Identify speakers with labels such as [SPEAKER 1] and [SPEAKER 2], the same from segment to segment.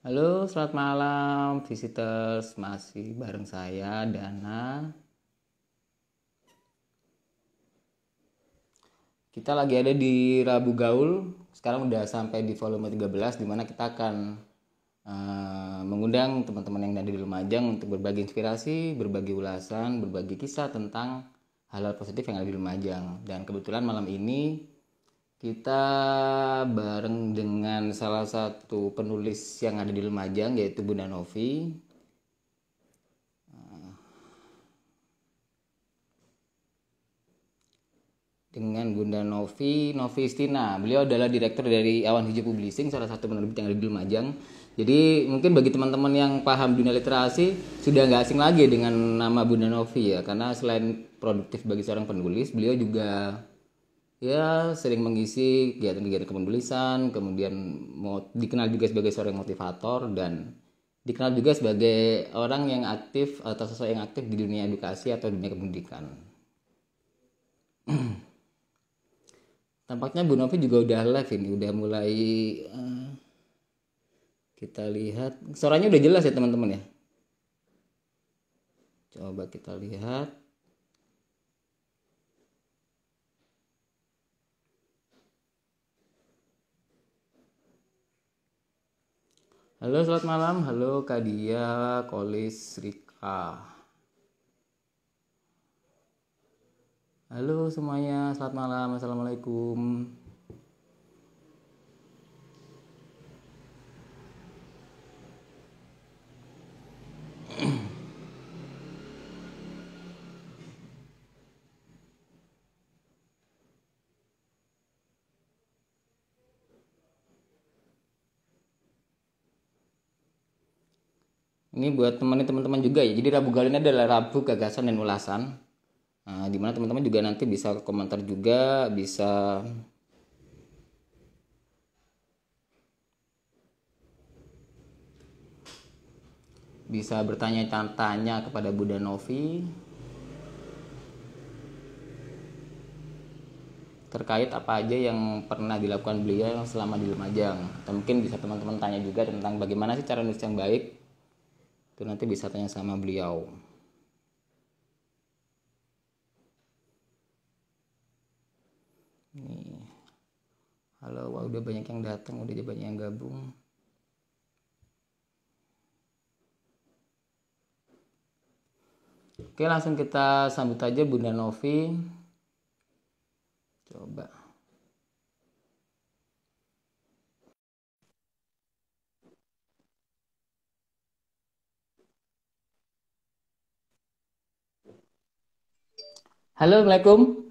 [SPEAKER 1] Halo, selamat malam visitors. Masih bareng saya Dana. Kita lagi ada di Rabu Gaul. Sekarang udah sampai di volume 13 di mana kita akan mengundang teman-teman yang ada di Lumajang untuk berbagi inspirasi, berbagi ulasan, berbagi kisah tentang hal-hal positif yang ada di Lumajang. Dan kebetulan malam ini kita bareng dengan salah satu penulis yang ada di Lumajang, yaitu Bunda Novi. Dengan Bunda Novi Istina. Beliau adalah direktur dari Awan Hijau Publishing, salah satu penerbit yang ada di Lumajang. Jadi mungkin bagi teman-teman yang paham dunia literasi sudah nggak asing lagi dengan nama Bunda Novi ya, karena selain produktif bagi seorang penulis, beliau juga ya sering mengisi kegiatan-kegiatan kepenulisan, kemudian dikenal juga sebagai seorang motivator dan dikenal juga sebagai orang yang aktif atau sosok yang aktif di dunia edukasi atau dunia pendidikan. Tampaknya Bu Novi juga udah live ini, udah mulai kita lihat. Suaranya udah jelas ya teman-teman ya. Coba kita lihat. Halo, selamat malam. Halo Kak Dia, Kolis, Rika. Halo semuanya, selamat malam. Assalamualaikum. Ini buat teman-teman juga ya. Jadi Rabu kali ini adalah Rabu Gagasan dan Ulasan. Nah, dimana teman-teman juga nanti bisa komentar juga, bisa bertanya-tanya kepada Bunda Novi terkait apa aja yang pernah dilakukan beliau selama di Lumajang. Atau mungkin bisa teman-teman tanya juga tentang bagaimana sih cara nulis yang baik. Itu nanti bisa tanya sama beliau. Nih. Halo, wah udah banyak yang datang, udah banyak yang gabung. Oke, langsung kita sambut aja Bunda Novi. Coba. Halo, Assalamualaikum.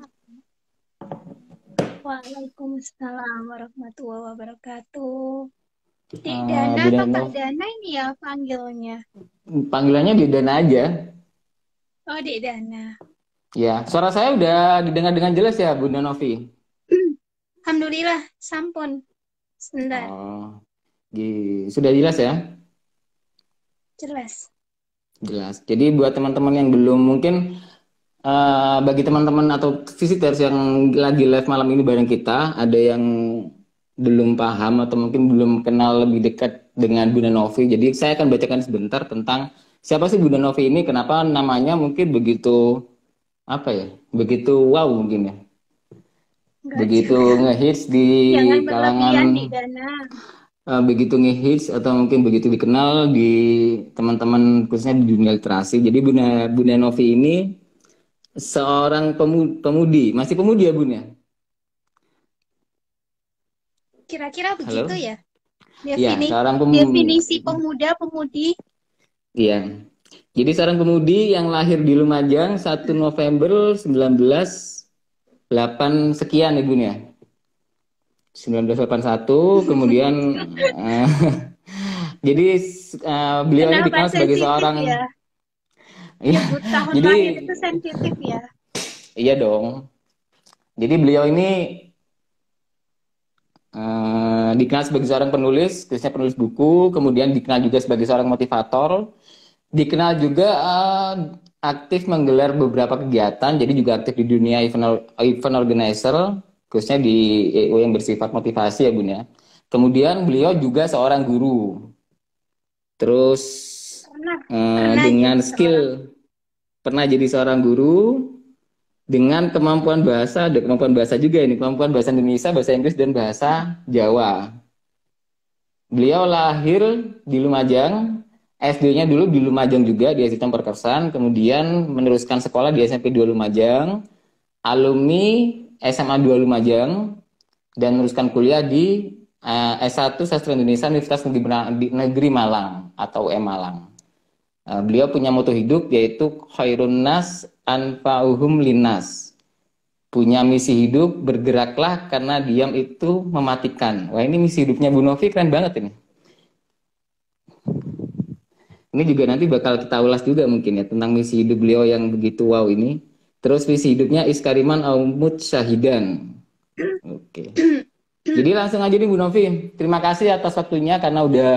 [SPEAKER 2] Waalaikumsalam warahmatullahi wabarakatuh. Dek
[SPEAKER 1] Uh,
[SPEAKER 2] Dana
[SPEAKER 1] Bunda
[SPEAKER 2] atau Kak
[SPEAKER 1] Nov,
[SPEAKER 2] Dana ini ya panggilnya?
[SPEAKER 1] panggilannya di Dana aja.
[SPEAKER 2] Oh, Dek Dana.
[SPEAKER 1] Ya, suara saya udah didengar dengan jelas ya, Bunda Novi.
[SPEAKER 2] Alhamdulillah, sampun. Sebentar,
[SPEAKER 1] Oh, sudah jelas ya?
[SPEAKER 2] jelas.
[SPEAKER 1] Jelas. Jadi buat teman-teman yang belum mungkin bagi teman-teman atau visitors yang lagi live malam ini bareng kita, ada yang belum paham atau mungkin belum kenal lebih dekat dengan Bunda Novi. Jadi saya akan bacakan sebentar tentang siapa sih Bunda Novi ini, kenapa namanya mungkin begitu apa ya? Begitu wow mungkin ya.
[SPEAKER 2] Enggak
[SPEAKER 1] Begitu
[SPEAKER 2] juga.
[SPEAKER 1] ngehits di
[SPEAKER 2] Jangan
[SPEAKER 1] kalangan
[SPEAKER 2] berlebihan, Dek Dana.
[SPEAKER 1] begitu ngehits atau mungkin begitu dikenal di teman-teman khususnya di dunia literasi. Jadi Bunda Bunda Novi ini seorang pemudi, masih pemudi ya Bun ya?
[SPEAKER 2] Kira-kira begitu
[SPEAKER 1] Halo?
[SPEAKER 2] ya?
[SPEAKER 1] Ya, seorang
[SPEAKER 2] Definisi pemuda-pemudi.
[SPEAKER 1] Iya. Jadi seorang pemudi yang lahir di Lumajang 1 November 1908 sekian ya Bun ya. 1981 kemudian eh, jadi beliau ini
[SPEAKER 2] Kenapa
[SPEAKER 1] dikenal sebagai
[SPEAKER 2] sensitif
[SPEAKER 1] seorang
[SPEAKER 2] ya?
[SPEAKER 1] iya.
[SPEAKER 2] Nyebut tahun
[SPEAKER 1] Jadi
[SPEAKER 2] lahir itu sensitif ya?
[SPEAKER 1] iya dong. Jadi beliau ini dikenal sebagai seorang penulis, khususnya penulis buku, kemudian dikenal juga sebagai seorang motivator, dikenal juga aktif menggelar beberapa kegiatan, jadi juga aktif di dunia event organizer, khususnya di EO yang bersifat motivasi ya Bun ya. Kemudian beliau juga seorang guru. Terus
[SPEAKER 2] Pernah, pernah
[SPEAKER 1] dengan
[SPEAKER 2] jadi
[SPEAKER 1] skill
[SPEAKER 2] seorang.
[SPEAKER 1] pernah jadi seorang guru, dengan kemampuan bahasa, ada kemampuan bahasa juga ini, kemampuan bahasa Indonesia, bahasa Inggris, dan bahasa Jawa. Beliau lahir di Lumajang, SD-nya dulu di Lumajang juga, di SD Tamperkersan, kemudian meneruskan sekolah di SMP 2 Lumajang, alumni SMA 2 Lumajang, dan meneruskan kuliah di S1 Sastra Indonesia Universitas Negeri Malang atau UM Malang. Beliau punya moto hidup yaitu khairun nas anfa'uhum linnas. Punya misi hidup, bergeraklah karena diam itu mematikan. Wah, ini misi hidupnya Bu Novi keren banget ini. Ini juga nanti bakal kita ulas juga mungkin ya tentang misi hidup beliau yang begitu wow ini. Terus visi hidupnya iskariman aumut syahidan. Oke. Jadi langsung aja nih Bu Novi. Terima kasih atas waktunya karena udah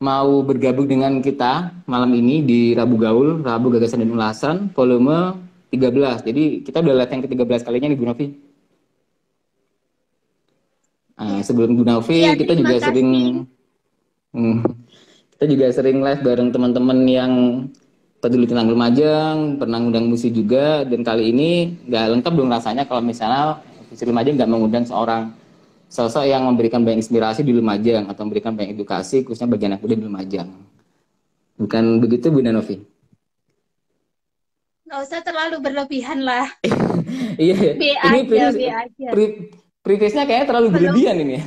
[SPEAKER 1] mau bergabung dengan kita malam ini di Rabu Gaul, Rabu Gagasan dan Ulasan, volume 13. Jadi kita udah lihat yang ke-13 kalinya nih Bu Novi.
[SPEAKER 2] Ya.
[SPEAKER 1] Sebelum Bu Novi,
[SPEAKER 2] Iya,
[SPEAKER 1] kita
[SPEAKER 2] terima
[SPEAKER 1] juga sering
[SPEAKER 2] kasih.
[SPEAKER 1] hmm, kita juga sering live bareng teman-teman yang peduli tentang Lumajang, pernah ngundang musik juga, dan kali ini nggak lengkap dong rasanya kalau misalnya Visi Lumajang nggak mengundang seorang sosok yang memberikan banyak inspirasi di Lumajang atau memberikan banyak edukasi khususnya bagi anak muda di Lumajang. Bukan begitu Bu Novi?
[SPEAKER 2] Nggak usah terlalu berlebihan lah.
[SPEAKER 1] Iya,
[SPEAKER 2] B
[SPEAKER 1] ini
[SPEAKER 2] aja, B aja.
[SPEAKER 1] previous-nya kayaknya terlalu
[SPEAKER 2] Belum
[SPEAKER 1] berlebihan ini.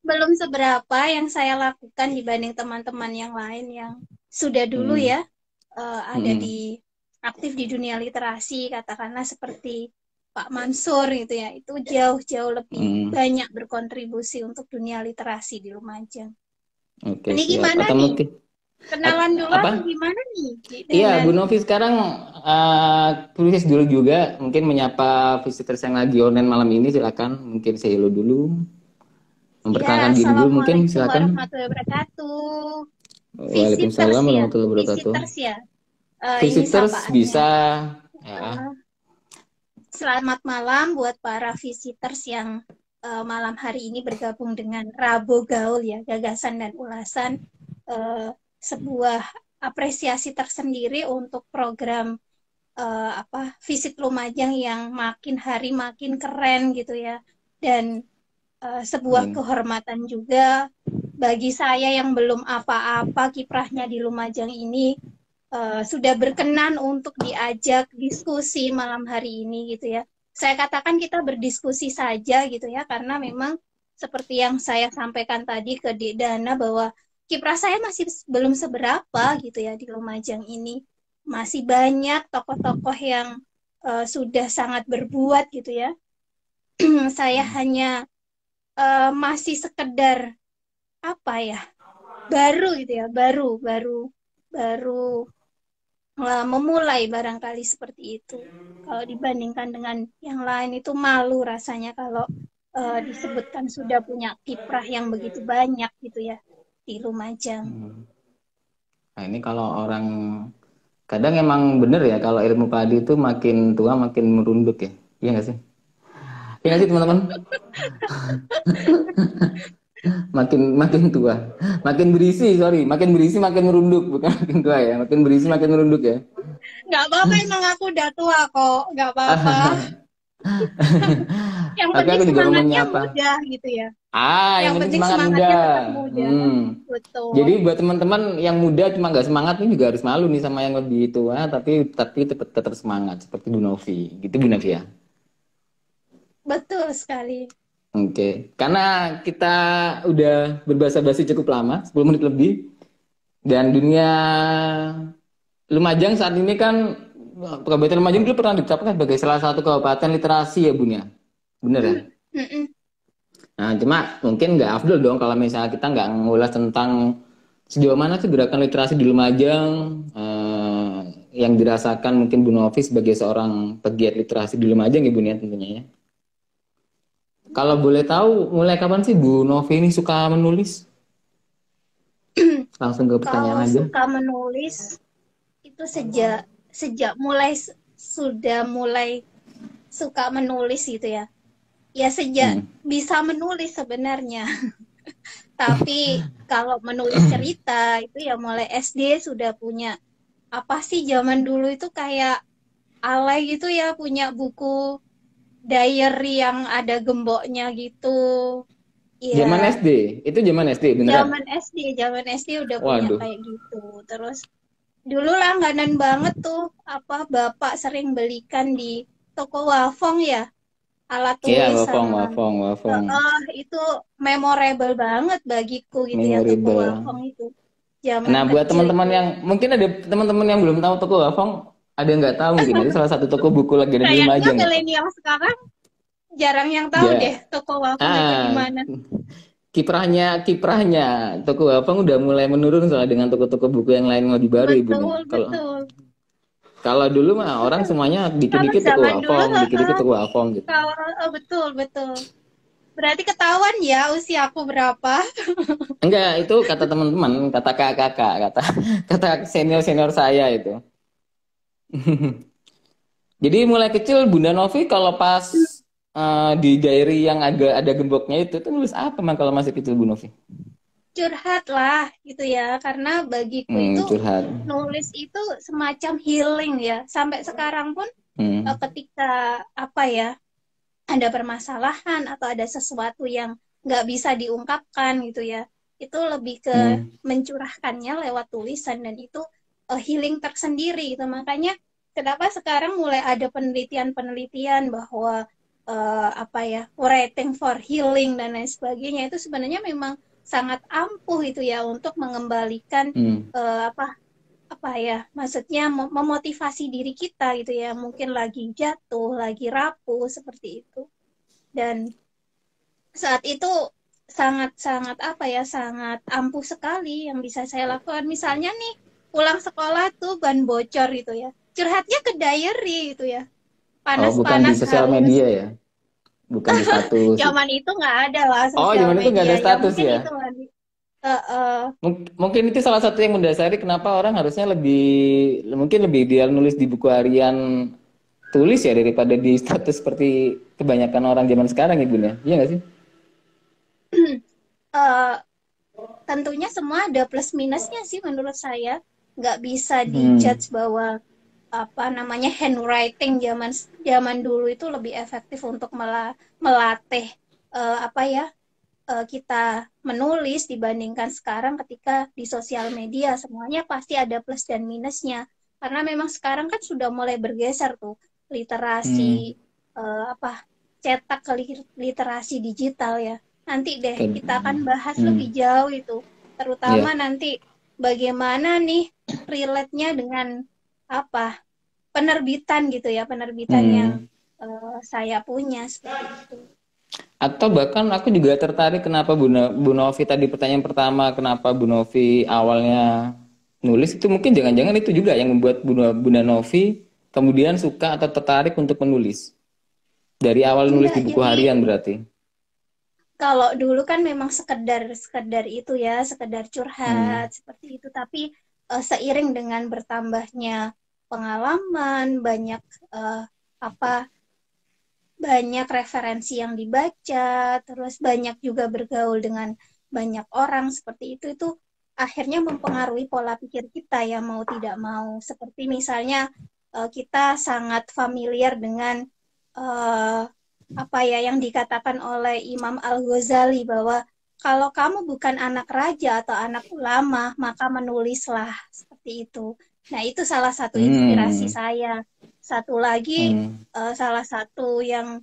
[SPEAKER 2] belum seberapa yang saya lakukan dibanding teman-teman yang lain yang sudah dulu
[SPEAKER 1] Hmm.
[SPEAKER 2] ya ada
[SPEAKER 1] Hmm.
[SPEAKER 2] di aktif di dunia literasi, katakanlah seperti Pak Mansur gitu ya, itu jauh-jauh lebih
[SPEAKER 1] Hmm.
[SPEAKER 2] banyak berkontribusi untuk dunia literasi di Lumajang.
[SPEAKER 1] Oke,
[SPEAKER 2] Ini
[SPEAKER 1] siap.
[SPEAKER 2] gimana
[SPEAKER 1] Atau
[SPEAKER 2] nih?
[SPEAKER 1] mungkin
[SPEAKER 2] Kenalan dulu
[SPEAKER 1] apa?
[SPEAKER 2] atau gimana nih
[SPEAKER 1] Iya, Bu
[SPEAKER 2] dengan
[SPEAKER 1] Novi sekarang tulis dulu juga, mungkin menyapa visitors yang lagi online malam ini, silakan. Mungkin saya hello dulu,
[SPEAKER 2] ya,
[SPEAKER 1] memperkenalkan diri dulu, mungkin
[SPEAKER 2] Assalamualaikum
[SPEAKER 1] silakan.
[SPEAKER 2] warahmatullahi wabarakatuh. Visitors
[SPEAKER 1] Waalaikumsalam
[SPEAKER 2] ya,
[SPEAKER 1] warahmatullahi wabarakatuh.
[SPEAKER 2] visitors ya. Ini
[SPEAKER 1] Visitors
[SPEAKER 2] sapaannya.
[SPEAKER 1] bisa, ya.
[SPEAKER 2] Selamat malam buat para visitors yang malam hari ini bergabung dengan Rabu Gaul ya, gagasan dan ulasan, sebuah apresiasi tersendiri untuk program Visit Lumajang yang makin hari makin keren gitu ya, dan sebuah
[SPEAKER 1] Amin.
[SPEAKER 2] kehormatan juga bagi saya yang belum apa-apa kiprahnya di Lumajang ini, sudah berkenan untuk diajak diskusi malam hari ini gitu ya. Saya katakan kita berdiskusi saja gitu ya, karena memang seperti yang saya sampaikan tadi ke Dek Dana bahwa kiprah saya masih belum seberapa gitu ya di Lumajang ini. Masih banyak tokoh-tokoh yang sudah sangat berbuat gitu ya. Saya hanya masih sekedar apa ya, baru gitu ya, baru memulai barangkali seperti itu. Kalau dibandingkan dengan yang lain itu malu rasanya kalau disebutkan sudah punya kiprah yang begitu banyak gitu ya di Lumajang.
[SPEAKER 1] Nah, ini kalau orang kadang emang bener ya kalau ilmu padi itu makin tua makin merunduk ya. Iya nggak sih? Iya nggak sih teman-teman? Makin makin tua, makin berisi, sorry, makin berisi makin merunduk, bukan makin tua ya, makin berisi makin merunduk ya.
[SPEAKER 2] Nggak apa-apa, emang aku udah tua kok, nggak apa-apa. Yang
[SPEAKER 1] Oke,
[SPEAKER 2] penting
[SPEAKER 1] aku juga mau
[SPEAKER 2] semangatnya
[SPEAKER 1] menyapa.
[SPEAKER 2] muda gitu ya.
[SPEAKER 1] Yang
[SPEAKER 2] Yang
[SPEAKER 1] penting
[SPEAKER 2] penting
[SPEAKER 1] semangat muda.
[SPEAKER 2] semangatnya tetap muda. Betul.
[SPEAKER 1] Jadi buat teman-teman yang muda cuma nggak semangat nih juga harus malu nih sama yang lebih tua, tapi tetap semangat seperti Bu Novi, gitu Bu Novi ya.
[SPEAKER 2] Betul sekali.
[SPEAKER 1] Oke, karena kita udah berbahasa basi cukup lama, 10 menit lebih, dan dunia Lumajang saat ini kan, Kabupaten Lumajang dulu pernah ditetapkan sebagai salah satu kabupaten literasi ya Bun ya, bener ya?
[SPEAKER 2] Mm-mm.
[SPEAKER 1] Nah cuma mungkin nggak afdol dong kalau misalnya kita nggak ngulas tentang sejauh mana sih gerakan literasi di Lumajang yang dirasakan mungkin Bu Novi sebagai seorang pegiat literasi di Lumajang ya Bun ya tentunya ya. Kalau boleh tahu mulai kapan sih Bu Novi ini suka menulis? Langsung ke
[SPEAKER 2] Kalau
[SPEAKER 1] pertanyaan aja.
[SPEAKER 2] suka menulis itu sejak sejak mulai sudah mulai suka menulis gitu ya. Ya sejak bisa menulis sebenarnya. Tapi kalau menulis cerita itu ya mulai SD sudah punya, apa sih zaman dulu itu kayak alay gitu ya, punya buku diary yang ada gemboknya gitu.
[SPEAKER 1] Zaman
[SPEAKER 2] Iya,
[SPEAKER 1] SD, itu zaman SD beneran.
[SPEAKER 2] zaman SD udah punya
[SPEAKER 1] Waduh.
[SPEAKER 2] kayak gitu. Terus dulu langganan banget tuh, apa bapak sering belikan di toko Wafong ya, alat
[SPEAKER 1] Iya,
[SPEAKER 2] tulis
[SPEAKER 1] wafong,
[SPEAKER 2] sama
[SPEAKER 1] wafong, wafong.
[SPEAKER 2] itu memorable banget bagiku gitu ya, toko
[SPEAKER 1] Memorable.
[SPEAKER 2] Wafong itu zaman
[SPEAKER 1] Nah, buat
[SPEAKER 2] kecil
[SPEAKER 1] teman-teman
[SPEAKER 2] itu.
[SPEAKER 1] yang mungkin ada teman-teman yang belum tahu toko wafong, ada yang nggak tahu mungkin. Itu salah satu toko buku legenda di
[SPEAKER 2] Kayaknya
[SPEAKER 1] Lumajang itu.
[SPEAKER 2] milenial sekarang jarang yang tahu deh
[SPEAKER 1] Ya,
[SPEAKER 2] toko Wafong itu di
[SPEAKER 1] ah,
[SPEAKER 2] mana.
[SPEAKER 1] kiprahnya toko wafong udah mulai menurun soalnya dengan toko-toko buku yang lain yang lebih baru ibu nih.
[SPEAKER 2] Betul,
[SPEAKER 1] Kalau
[SPEAKER 2] betul.
[SPEAKER 1] kalau dulu mah orang semuanya
[SPEAKER 2] Kalau
[SPEAKER 1] dikit-dikit toko
[SPEAKER 2] zaman dulu,
[SPEAKER 1] wafong, dikit-dikit toko wafong gitu.
[SPEAKER 2] kalau betul, betul. Berarti ketahuan ya usia aku berapa.
[SPEAKER 1] Enggak, itu kata teman-teman, kata kakak-kakak, kata kata senior-senior saya itu. Jadi mulai kecil Bunda Novi kalau pas di diary yang agak ada gemboknya itu tuh nulis apa man kalau masih kecil Bu Novi?
[SPEAKER 2] Curhat lah gitu ya, karena bagiku itu
[SPEAKER 1] Curhat.
[SPEAKER 2] nulis itu semacam healing ya. Sampai sekarang pun
[SPEAKER 1] Hmm,
[SPEAKER 2] ketika apa ya, ada permasalahan atau ada sesuatu yang nggak bisa diungkapkan gitu ya, itu lebih ke
[SPEAKER 1] hmm,
[SPEAKER 2] mencurahkannya lewat tulisan, dan itu healing tersendiri gitu. Makanya kenapa sekarang mulai ada penelitian-penelitian bahwa apa ya, writing for healing dan lain sebagainya itu sebenarnya memang sangat ampuh itu ya untuk mengembalikan
[SPEAKER 1] hmm.
[SPEAKER 2] apa apa ya, maksudnya memotivasi diri kita gitu ya, mungkin lagi jatuh, lagi rapuh seperti itu. Dan saat itu sangat-sangat apa ya, sangat ampuh sekali yang bisa saya lakukan. Misalnya nih, pulang sekolah tuh ban bocor gitu ya, curhatnya ke diary gitu ya,
[SPEAKER 1] Oh, bukan di
[SPEAKER 2] panas-panas
[SPEAKER 1] sosial
[SPEAKER 2] haus.
[SPEAKER 1] media ya? Bukan di status.
[SPEAKER 2] Zaman itu nggak ada lah
[SPEAKER 1] Oh,
[SPEAKER 2] sosial
[SPEAKER 1] zaman itu nggak
[SPEAKER 2] media
[SPEAKER 1] ada
[SPEAKER 2] ya,
[SPEAKER 1] status
[SPEAKER 2] mungkin
[SPEAKER 1] ya?
[SPEAKER 2] itu lah
[SPEAKER 1] Mungkin itu salah satu yang mendasari kenapa orang harusnya mungkin lebih ideal nulis di buku harian tulis ya daripada di status seperti kebanyakan orang zaman sekarang ya Bun ya. Iya nggak sih?
[SPEAKER 2] uh, tentunya semua ada plus minusnya sih menurut saya. Nggak bisa
[SPEAKER 1] Hmm.
[SPEAKER 2] dijudge bahwa apa namanya, handwriting zaman zaman dulu itu lebih efektif untuk melatih apa ya, kita menulis dibandingkan sekarang ketika di sosial media. Semuanya pasti ada plus dan minusnya, karena memang sekarang kan sudah mulai bergeser tuh literasi,
[SPEAKER 1] Hmm.
[SPEAKER 2] apa, cetak ke literasi digital ya. Nanti deh kita akan bahas lebih
[SPEAKER 1] Hmm.
[SPEAKER 2] jauh itu, terutama
[SPEAKER 1] Iya.
[SPEAKER 2] nanti bagaimana nih relate-nya dengan apa, penerbitan gitu ya, penerbitan yang
[SPEAKER 1] Hmm.
[SPEAKER 2] saya punya seperti itu.
[SPEAKER 1] Atau bahkan aku juga tertarik kenapa Bu Novi tadi pertanyaan pertama kenapa Bu Novi awalnya nulis itu mungkin jangan-jangan itu juga yang membuat Bunda Novi kemudian suka atau tertarik untuk menulis. Dari awal nulis
[SPEAKER 2] Enggak,
[SPEAKER 1] di buku
[SPEAKER 2] jadi
[SPEAKER 1] harian berarti.
[SPEAKER 2] kalau dulu kan memang sekedar sekedar itu ya, sekedar curhat
[SPEAKER 1] Hmm.
[SPEAKER 2] seperti itu. Tapi seiring dengan bertambahnya pengalaman, banyak eh, apa banyak referensi yang dibaca, terus banyak juga bergaul dengan banyak orang seperti itu akhirnya mempengaruhi pola pikir kita ya, mau tidak mau. Seperti misalnya kita sangat familiar dengan eh, apa ya yang dikatakan oleh Imam Al-Ghazali, bahwa kalau kamu bukan anak raja atau anak ulama, maka menulislah, seperti itu. Nah, itu salah satu inspirasi
[SPEAKER 1] Hmm.
[SPEAKER 2] saya. Satu lagi,
[SPEAKER 1] Hmm.
[SPEAKER 2] salah satu yang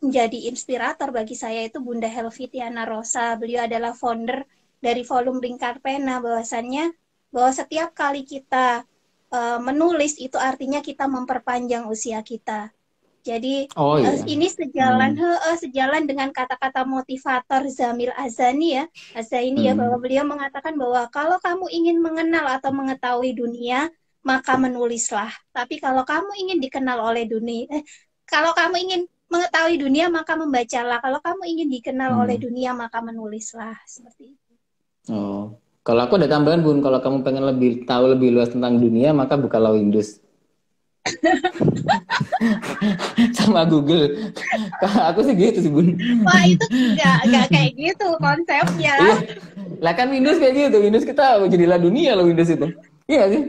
[SPEAKER 2] menjadi inspirator bagi saya itu Bunda Helvitiana Rosa. Beliau adalah founder dari volume Lingkar Pena, bahwasannya bahwa setiap kali kita menulis itu artinya kita memperpanjang usia kita. Jadi
[SPEAKER 1] Oh iya.
[SPEAKER 2] ini sejalan
[SPEAKER 1] Hmm.
[SPEAKER 2] sejalan dengan kata-kata motivator Zamil Azani ya, Azaini ya, bahwa
[SPEAKER 1] Hmm.
[SPEAKER 2] beliau mengatakan bahwa kalau kamu ingin mengenal atau mengetahui dunia, maka menulislah. Tapi kalau kamu ingin dikenal oleh dunia, kalau kamu ingin mengetahui dunia, maka membacalah. Kalau kamu ingin dikenal oleh
[SPEAKER 1] Hmm.
[SPEAKER 2] dunia, maka menulislah. Seperti itu.
[SPEAKER 1] Oh. Kalau aku ada tambahan Bun, kalau kamu pengen lebih tahu lebih luas tentang dunia, maka bukalah Windows sama Google. Kalau aku sih gitu sih Bun.
[SPEAKER 2] Wah, itu nggak kayak gitu konsepnya.
[SPEAKER 1] Iya, Lah kan Windows kayak gitu, Windows kita jadilah dunia loh Windows itu. Iya nggak sih?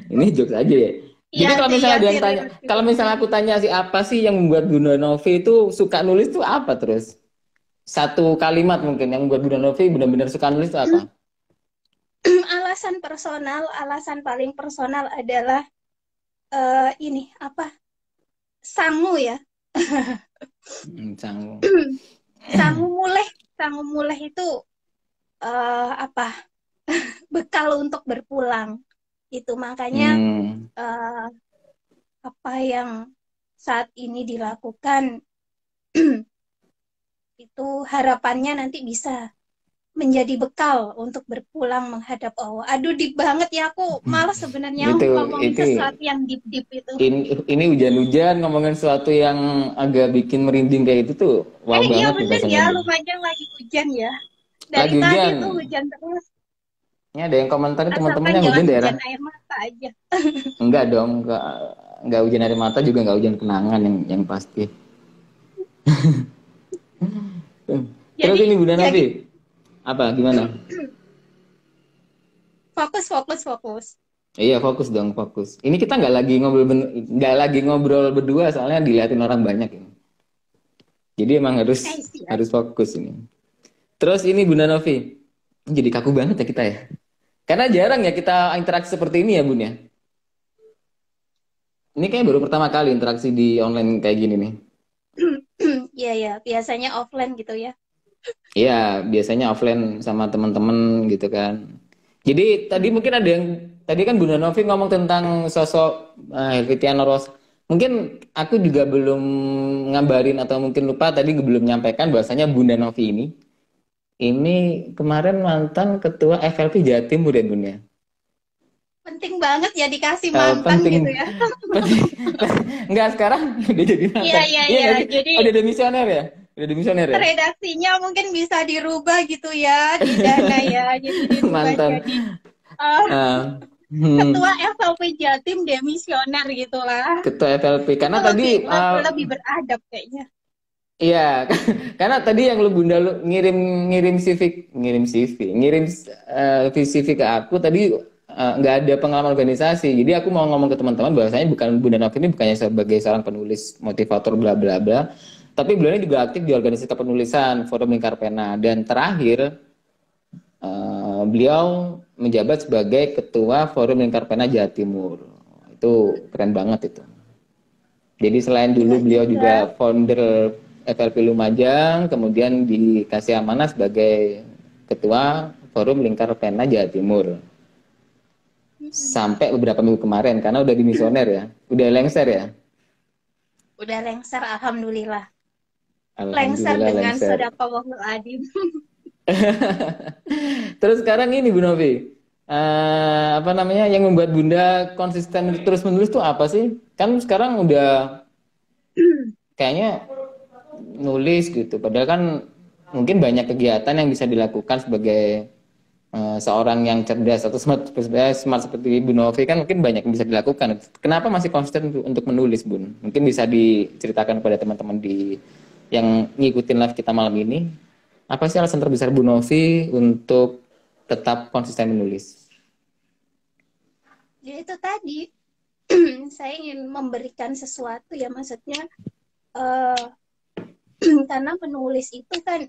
[SPEAKER 1] Ini jokes aja ya.
[SPEAKER 2] Iya
[SPEAKER 1] Jadi kalau
[SPEAKER 2] sih,
[SPEAKER 1] misalnya
[SPEAKER 2] iya
[SPEAKER 1] ada
[SPEAKER 2] sih,
[SPEAKER 1] yang tanya,
[SPEAKER 2] relate juga.
[SPEAKER 1] kalau misalnya aku tanya sih apa sih yang membuat Bunda Novi itu suka nulis itu apa terus? Satu kalimat mungkin yang membuat Bunda Novi benar-benar suka nulis itu apa?
[SPEAKER 2] Alasan personal, alasan paling personal adalah ini apa? Sangu ya.
[SPEAKER 1] Canggung.
[SPEAKER 2] Sangu mulai, sangu mulai itu apa? Bekal untuk berpulang. Itu makanya
[SPEAKER 1] Hmm.
[SPEAKER 2] eh, apa yang saat ini dilakukan itu harapannya nanti bisa menjadi bekal untuk berpulang menghadap Allah. Aduh, deep banget ya, aku malas sebenarnya
[SPEAKER 1] Itu
[SPEAKER 2] ngomongin
[SPEAKER 1] itu
[SPEAKER 2] sesuatu yang deep-deep itu.
[SPEAKER 1] ini hujan-hujan ngomongin sesuatu yang agak bikin merinding kayak itu tuh wow
[SPEAKER 2] Iya
[SPEAKER 1] banget nih
[SPEAKER 2] bener
[SPEAKER 1] rasanya
[SPEAKER 2] ya,
[SPEAKER 1] Bun.
[SPEAKER 2] Lumajang lagi hujan ya. Dari
[SPEAKER 1] Lagi
[SPEAKER 2] tadi
[SPEAKER 1] hujan.
[SPEAKER 2] tuh hujan terus,
[SPEAKER 1] Ini ada yang komentar teman-teman
[SPEAKER 2] asalkan
[SPEAKER 1] yang
[SPEAKER 2] jangan
[SPEAKER 1] hujan daerah.
[SPEAKER 2] hujan air mata aja.
[SPEAKER 1] Enggak dong, enggak hujan air mata juga enggak hujan kenangan yang pasti. Terus
[SPEAKER 2] Jadi,
[SPEAKER 1] ini Bunda
[SPEAKER 2] ya
[SPEAKER 1] Novi, apa gimana?
[SPEAKER 2] fokus, fokus, fokus.
[SPEAKER 1] Iya fokus dong fokus. Ini kita nggak lagi ngobrol berdua soalnya diliatin orang banyak ini. Jadi emang harus
[SPEAKER 2] Siap.
[SPEAKER 1] harus fokus ini. Terus ini Bunda Novi, jadi kaku banget ya kita ya. Karena jarang ya kita interaksi seperti ini ya Bun ya. Ini kayak baru pertama kali interaksi di online kayak gini nih.
[SPEAKER 2] Iya, ya, biasanya offline gitu ya.
[SPEAKER 1] Iya, biasanya offline sama teman-teman gitu kan. Jadi tadi mungkin ada yang tadi kan Bunda Novi ngomong tentang sosok Helvetiano Ros. Mungkin aku juga belum ngabarin atau mungkin lupa tadi belum menyampaikan bahwasanya Bunda Novi ini kemarin mantan ketua FLP Jatim ya Bun ya.
[SPEAKER 2] Penting banget ya dikasih mantan
[SPEAKER 1] Penting
[SPEAKER 2] gitu ya.
[SPEAKER 1] penting enggak sekarang udah jadi
[SPEAKER 2] Iya,
[SPEAKER 1] mantan.
[SPEAKER 2] iya,
[SPEAKER 1] Iya
[SPEAKER 2] iya.
[SPEAKER 1] nggak sih?
[SPEAKER 2] Jadi
[SPEAKER 1] Oh, udah demisioner ya? Udah demisioner ya?
[SPEAKER 2] redaksinya mungkin bisa dirubah gitu ya di Dana ya. Jadi dirubah
[SPEAKER 1] Mantan.
[SPEAKER 2] jadi eh,
[SPEAKER 1] Ah,
[SPEAKER 2] ketua
[SPEAKER 1] hmm.
[SPEAKER 2] FLP Jatim demisioner gitulah.
[SPEAKER 1] Ketua FLP
[SPEAKER 2] Itu
[SPEAKER 1] karena tadi
[SPEAKER 2] lebih beradab kayaknya.
[SPEAKER 1] iya karena tadi yang lu Bunda lu ngirim ngirim ngirim CV ke aku tadi nggak ada pengalaman organisasi jadi aku mau ngomong ke teman-teman bahwasanya bukan Bunda Novi ini bukannya sebagai seorang penulis motivator bla bla bla tapi beliau ini juga aktif di organisasi kepenulisan Forum Lingkar Pena dan terakhir beliau menjabat sebagai ketua Forum Lingkar Pena Jawa Timur itu keren banget itu. Jadi selain
[SPEAKER 2] Gila
[SPEAKER 1] dulu beliau
[SPEAKER 2] juga.
[SPEAKER 1] juga founder FLP Lumajang, kemudian dikasih amanah sebagai ketua Forum Lingkar Pena Jawa Timur. Sampai beberapa minggu kemarin karena udah dimisioner ya, udah lengser ya.
[SPEAKER 2] Udah lengser, alhamdulillah. Lengser
[SPEAKER 1] Alhamdulillah
[SPEAKER 2] dengan
[SPEAKER 1] lengser.
[SPEAKER 2] sedekahul adim.
[SPEAKER 1] Terus sekarang ini Bu Novi, apa namanya yang membuat Bunda konsisten terus menulis tuh apa sih? Kan sekarang udah kayaknya nulis gitu. Padahal kan mungkin banyak kegiatan yang bisa dilakukan sebagai seorang yang cerdas atau smart seperti Bu Novi kan mungkin banyak yang bisa dilakukan. Kenapa masih konsisten untuk menulis, Bun? Mungkin bisa diceritakan kepada teman-teman yang ngikutin live kita malam ini. Apa sih alasan terbesar Bu Novi untuk tetap konsisten menulis?
[SPEAKER 2] Ya itu tadi, saya ingin memberikan sesuatu ya, maksudnya karena penulis itu kan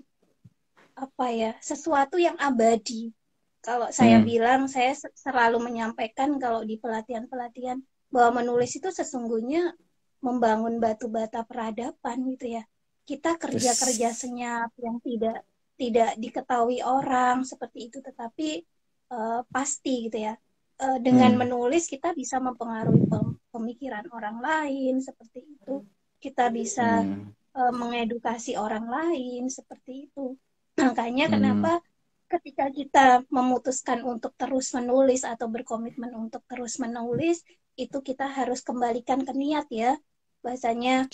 [SPEAKER 2] apa ya, sesuatu yang abadi. Kalau saya
[SPEAKER 1] Hmm.
[SPEAKER 2] bilang, saya selalu menyampaikan kalau di pelatihan-pelatihan bahwa menulis itu sesungguhnya membangun batu bata peradaban gitu ya. Kita
[SPEAKER 1] Terus,
[SPEAKER 2] kerja-kerja senyap yang tidak diketahui orang seperti itu, tetapi pasti gitu ya. Dengan
[SPEAKER 1] hmm.
[SPEAKER 2] menulis kita bisa mempengaruhi pemikiran orang lain seperti itu. Kita bisa
[SPEAKER 1] Hmm.
[SPEAKER 2] mengedukasi orang lain seperti itu. Makanya
[SPEAKER 1] Hmm.
[SPEAKER 2] kenapa ketika kita memutuskan untuk terus menulis atau berkomitmen untuk terus menulis, itu kita harus kembalikan ke niat ya. Bahasanya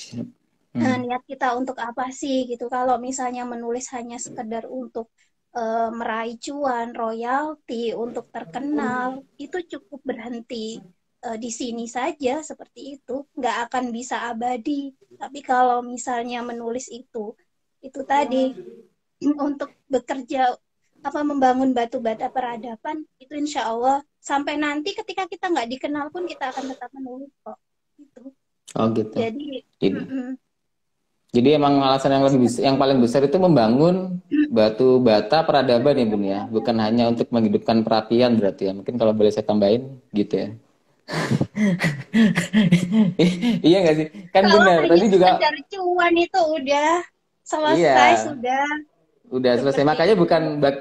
[SPEAKER 1] Hmm.
[SPEAKER 2] niat kita untuk apa sih gitu. Kalau misalnya menulis hanya sekedar untuk meraih cuan, royalti, untuk terkenal, itu cukup berhenti di sini saja seperti itu. Nggak akan bisa abadi. Tapi kalau misalnya menulis itu tadi untuk bekerja membangun batu bata peradaban itu insya Allah sampai nanti ketika kita nggak dikenal pun kita akan tetap menulis kok gitu.
[SPEAKER 1] Oh gitu.
[SPEAKER 2] Jadi
[SPEAKER 1] Jadi, jadi emang alasan yang lebih yang paling besar itu membangun batu bata peradaban ya Bun ya, bukan hanya untuk menghidupkan perapian berarti ya. Mungkin kalau boleh saya tambahin gitu ya. Iya nggak sih? Kan
[SPEAKER 2] kalau
[SPEAKER 1] benar.
[SPEAKER 2] hanya
[SPEAKER 1] Tadi juga
[SPEAKER 2] sekedar cuan itu udah
[SPEAKER 1] iya,
[SPEAKER 2] selesai sudah
[SPEAKER 1] udah selesai.
[SPEAKER 2] seperti
[SPEAKER 1] Makanya
[SPEAKER 2] itu.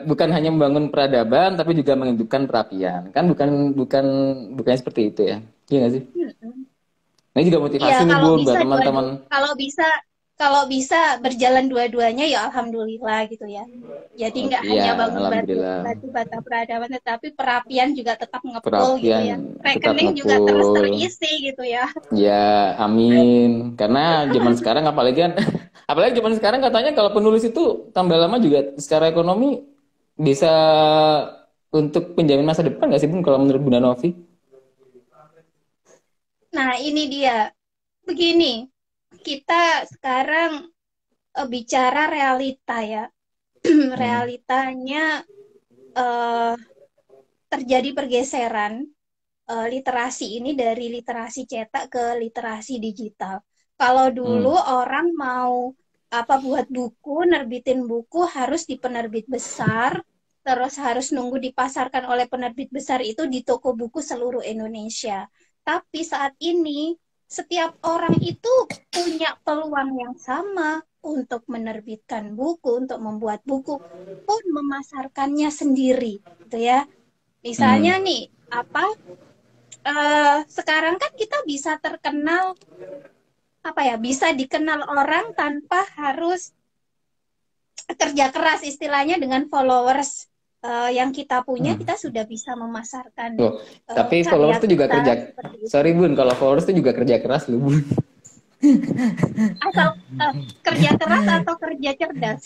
[SPEAKER 1] bukan hanya membangun peradaban, tapi juga menghidupkan perapian. Kan bukan seperti itu ya. Iya nggak sih?
[SPEAKER 2] Mm-mm.
[SPEAKER 1] Ini juga
[SPEAKER 2] Iya,
[SPEAKER 1] motivasi nih
[SPEAKER 2] kalau
[SPEAKER 1] Bun
[SPEAKER 2] bisa
[SPEAKER 1] buat
[SPEAKER 2] dua-dua,
[SPEAKER 1] teman-teman.
[SPEAKER 2] kalau bisa berjalan dua-duanya ya alhamdulillah gitu ya. Jadi nggak
[SPEAKER 1] Iya,
[SPEAKER 2] hanya bangun batu
[SPEAKER 1] alhamdulillah.
[SPEAKER 2] batu bata peradaban, tetapi perapian juga tetap ngepul gitu
[SPEAKER 1] Perapian
[SPEAKER 2] ya.
[SPEAKER 1] tetap
[SPEAKER 2] Rekening juga terus
[SPEAKER 1] ngepul.
[SPEAKER 2] terisi gitu ya.
[SPEAKER 1] Ya, amin. Karena zaman sekarang apalagi kan, apalagi zaman sekarang katanya kalau penulis itu tambah lama juga secara ekonomi bisa untuk penjamin masa depan nggak sih Bun kalau menurut Bunda Novi?
[SPEAKER 2] Nah, ini dia. Begini, kita sekarang bicara realita ya.
[SPEAKER 1] Hmm.
[SPEAKER 2] Realitanya eh, terjadi pergeseran literasi ini dari literasi cetak ke literasi digital. Kalau dulu
[SPEAKER 1] Hmm.
[SPEAKER 2] orang mau buat buku, nerbitin buku harus di penerbit besar, terus harus nunggu dipasarkan oleh penerbit besar itu di toko buku seluruh Indonesia. Tapi saat ini setiap orang itu punya peluang yang sama untuk menerbitkan buku, untuk membuat buku, pun memasarkannya sendiri, gitu ya. Misalnya
[SPEAKER 1] Hmm.
[SPEAKER 2] nih, sekarang kan kita bisa terkenal bisa dikenal orang tanpa harus kerja keras istilahnya dengan followers yang kita punya
[SPEAKER 1] Hmm.
[SPEAKER 2] kita sudah bisa memasarkan
[SPEAKER 1] Loh, tapi
[SPEAKER 2] karya
[SPEAKER 1] followers itu juga
[SPEAKER 2] kita
[SPEAKER 1] kerja.
[SPEAKER 2] seperti itu.
[SPEAKER 1] Sorry Bun, kalau followers itu juga kerja keras loh Bun.
[SPEAKER 2] Asal kerja keras atau kerja cerdas.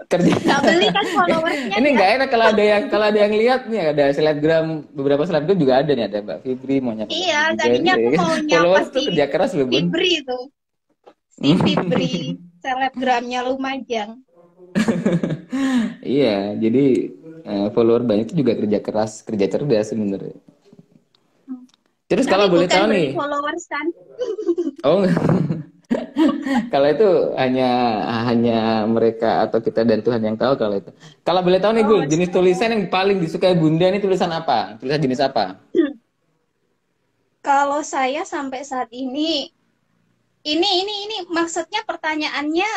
[SPEAKER 1] Kerja.
[SPEAKER 2] Nggak beli kan followersnya
[SPEAKER 1] Ini
[SPEAKER 2] dia.
[SPEAKER 1] nggak enak kalau ada yang lihat nih ada selebgram beberapa selebgram juga ada nih ada Mbak Fibri mau nyapa Mbak
[SPEAKER 2] Iya,
[SPEAKER 1] Fibri juga
[SPEAKER 2] tadinya aku
[SPEAKER 1] ini.
[SPEAKER 2] mau nyapa
[SPEAKER 1] Followers
[SPEAKER 2] si
[SPEAKER 1] tuh kerja keras loh Bun.
[SPEAKER 2] Fibri itu. Si Fibri, selebgramnya Lumajang.
[SPEAKER 1] Iya, jadi follower banyak itu juga kerja keras, kerja cerdas sebenarnya. Terus
[SPEAKER 2] Tapi
[SPEAKER 1] kalau boleh
[SPEAKER 2] bukan
[SPEAKER 1] tahu
[SPEAKER 2] beli
[SPEAKER 1] nih,
[SPEAKER 2] followers kan.
[SPEAKER 1] oh kalau itu hanya hanya mereka atau kita dan Tuhan yang tahu kalau itu. Kalau boleh tahu nih
[SPEAKER 2] Oh,
[SPEAKER 1] Bul, jenis tulisan yang paling disukai Bunda ini tulisan apa? Tulisan jenis apa?
[SPEAKER 2] kalau saya sampai saat ini maksudnya pertanyaannya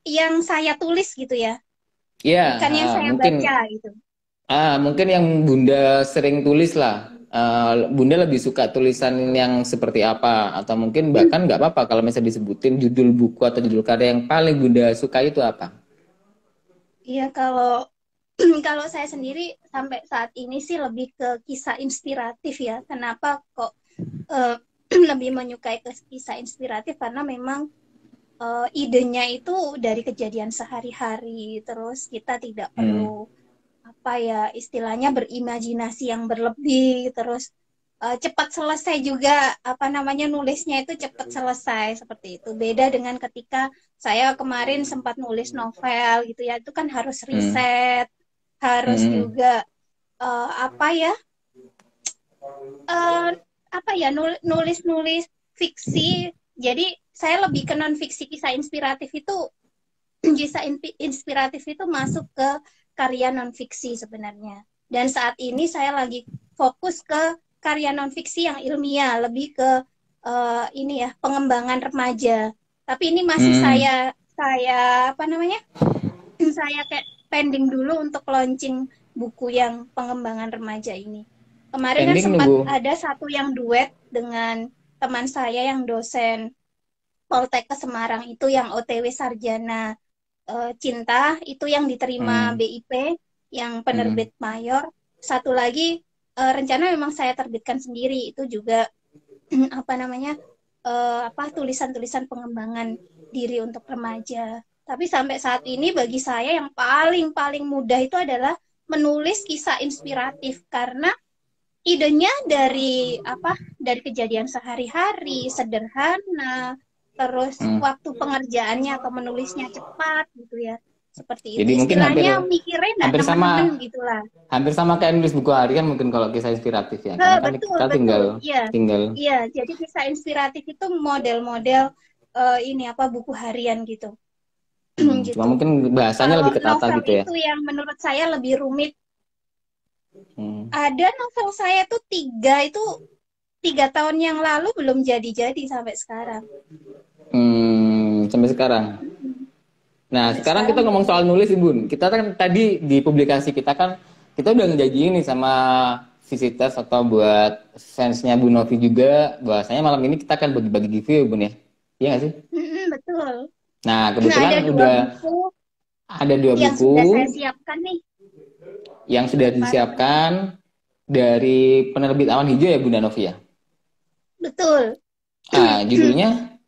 [SPEAKER 2] yang saya tulis gitu ya,
[SPEAKER 1] Ya,
[SPEAKER 2] bukan yang saya
[SPEAKER 1] mungkin
[SPEAKER 2] baca gitu.
[SPEAKER 1] mungkin yang Bunda sering tulis lah. Bunda lebih suka tulisan yang seperti apa? Atau mungkin bahkan nggak apa-apa kalau misalnya disebutin judul buku atau judul karya yang paling Bunda suka itu apa?
[SPEAKER 2] Iya, kalau kalau saya sendiri sampai saat ini sih lebih ke kisah inspiratif ya. Kenapa kok eh, lebih menyukai ke kisah inspiratif karena memang idenya itu dari kejadian sehari-hari, terus kita tidak
[SPEAKER 1] Hmm.
[SPEAKER 2] perlu istilahnya berimajinasi yang berlebih, terus cepat selesai juga nulisnya itu cepat selesai seperti itu. Beda dengan ketika saya kemarin sempat nulis novel gitu ya, itu kan harus
[SPEAKER 1] Hmm.
[SPEAKER 2] riset, harus
[SPEAKER 1] Hmm.
[SPEAKER 2] juga eh, apa ya eh, nulis-nulis fiksi. Jadi saya lebih ke non fiksi. Kisah inspiratif itu inspiratif itu masuk ke karya non fiksi sebenarnya. Dan saat ini saya lagi fokus ke karya non fiksi yang ilmiah, lebih ke ini ya pengembangan remaja. Tapi ini masih
[SPEAKER 1] Hmm.
[SPEAKER 2] saya saya kayak pending dulu untuk launching buku yang pengembangan remaja ini. Kemarin kan
[SPEAKER 1] Pending
[SPEAKER 2] sempat
[SPEAKER 1] nunggu.
[SPEAKER 2] ada satu yang duet dengan teman saya yang dosen Poltek ke Semarang itu yang OTW Sarjana Cinta itu yang diterima
[SPEAKER 1] Hmm.
[SPEAKER 2] BIP yang
[SPEAKER 1] Hmm.
[SPEAKER 2] penerbit mayor. Satu lagi rencana memang saya terbitkan sendiri itu juga apa namanya tulisan-tulisan pengembangan diri untuk remaja. Tapi sampai saat ini bagi saya yang paling paling mudah itu adalah menulis kisah inspiratif karena idenya dari kejadian sehari-hari, sederhana, terus
[SPEAKER 1] Hmm.
[SPEAKER 2] waktu pengerjaannya atau menulisnya cepat gitu ya. Seperti itu.
[SPEAKER 1] Jadi mungkin
[SPEAKER 2] Istilahnya mikirnya nggak
[SPEAKER 1] hampir
[SPEAKER 2] nemen-nemen
[SPEAKER 1] sama
[SPEAKER 2] gitulah.
[SPEAKER 1] hampir sama kayak nulis buku harian mungkin kalau kisah inspiratif ya. Karena kan
[SPEAKER 2] Betul,
[SPEAKER 1] kita
[SPEAKER 2] betul.
[SPEAKER 1] tinggal
[SPEAKER 2] Iya.
[SPEAKER 1] tinggal
[SPEAKER 2] Iya, jadi kisah inspiratif itu model-model ini apa buku harian gitu.
[SPEAKER 1] cuma
[SPEAKER 2] Gitu.
[SPEAKER 1] mungkin bahasanya
[SPEAKER 2] Kalau
[SPEAKER 1] lebih ketata
[SPEAKER 2] novel
[SPEAKER 1] gitu ya.
[SPEAKER 2] itu yang menurut saya lebih rumit.
[SPEAKER 1] Hmm.
[SPEAKER 2] Ada novel saya tuh itu 3 tahun yang lalu belum jadi-jadi sampai sekarang.
[SPEAKER 1] Sampai sekarang. Nah,
[SPEAKER 2] Sampai
[SPEAKER 1] sekarang
[SPEAKER 2] sekarang
[SPEAKER 1] kita ngomong
[SPEAKER 2] belum
[SPEAKER 1] soal
[SPEAKER 2] jadi.
[SPEAKER 1] nulis, Bun. Kita kan tadi di publikasi kita kan kita udah ngejanji ini sama visitors atau buat fansnya Bu Novi juga bahwasanya malam ini kita akan bagi-bagi giveaway, Bun ya. Iya nggak sih?
[SPEAKER 2] Betul.
[SPEAKER 1] Nah,
[SPEAKER 2] Nah,
[SPEAKER 1] kebetulan
[SPEAKER 2] ada dua
[SPEAKER 1] udah
[SPEAKER 2] buku
[SPEAKER 1] ada dua
[SPEAKER 2] yang
[SPEAKER 1] buku
[SPEAKER 2] sudah saya siapkan nih
[SPEAKER 1] yang sudah
[SPEAKER 2] buat para penulis.
[SPEAKER 1] disiapkan dari penerbit Awan Hijau ya, Bunda Novi ya.
[SPEAKER 2] Betul.
[SPEAKER 1] Ah, judulnya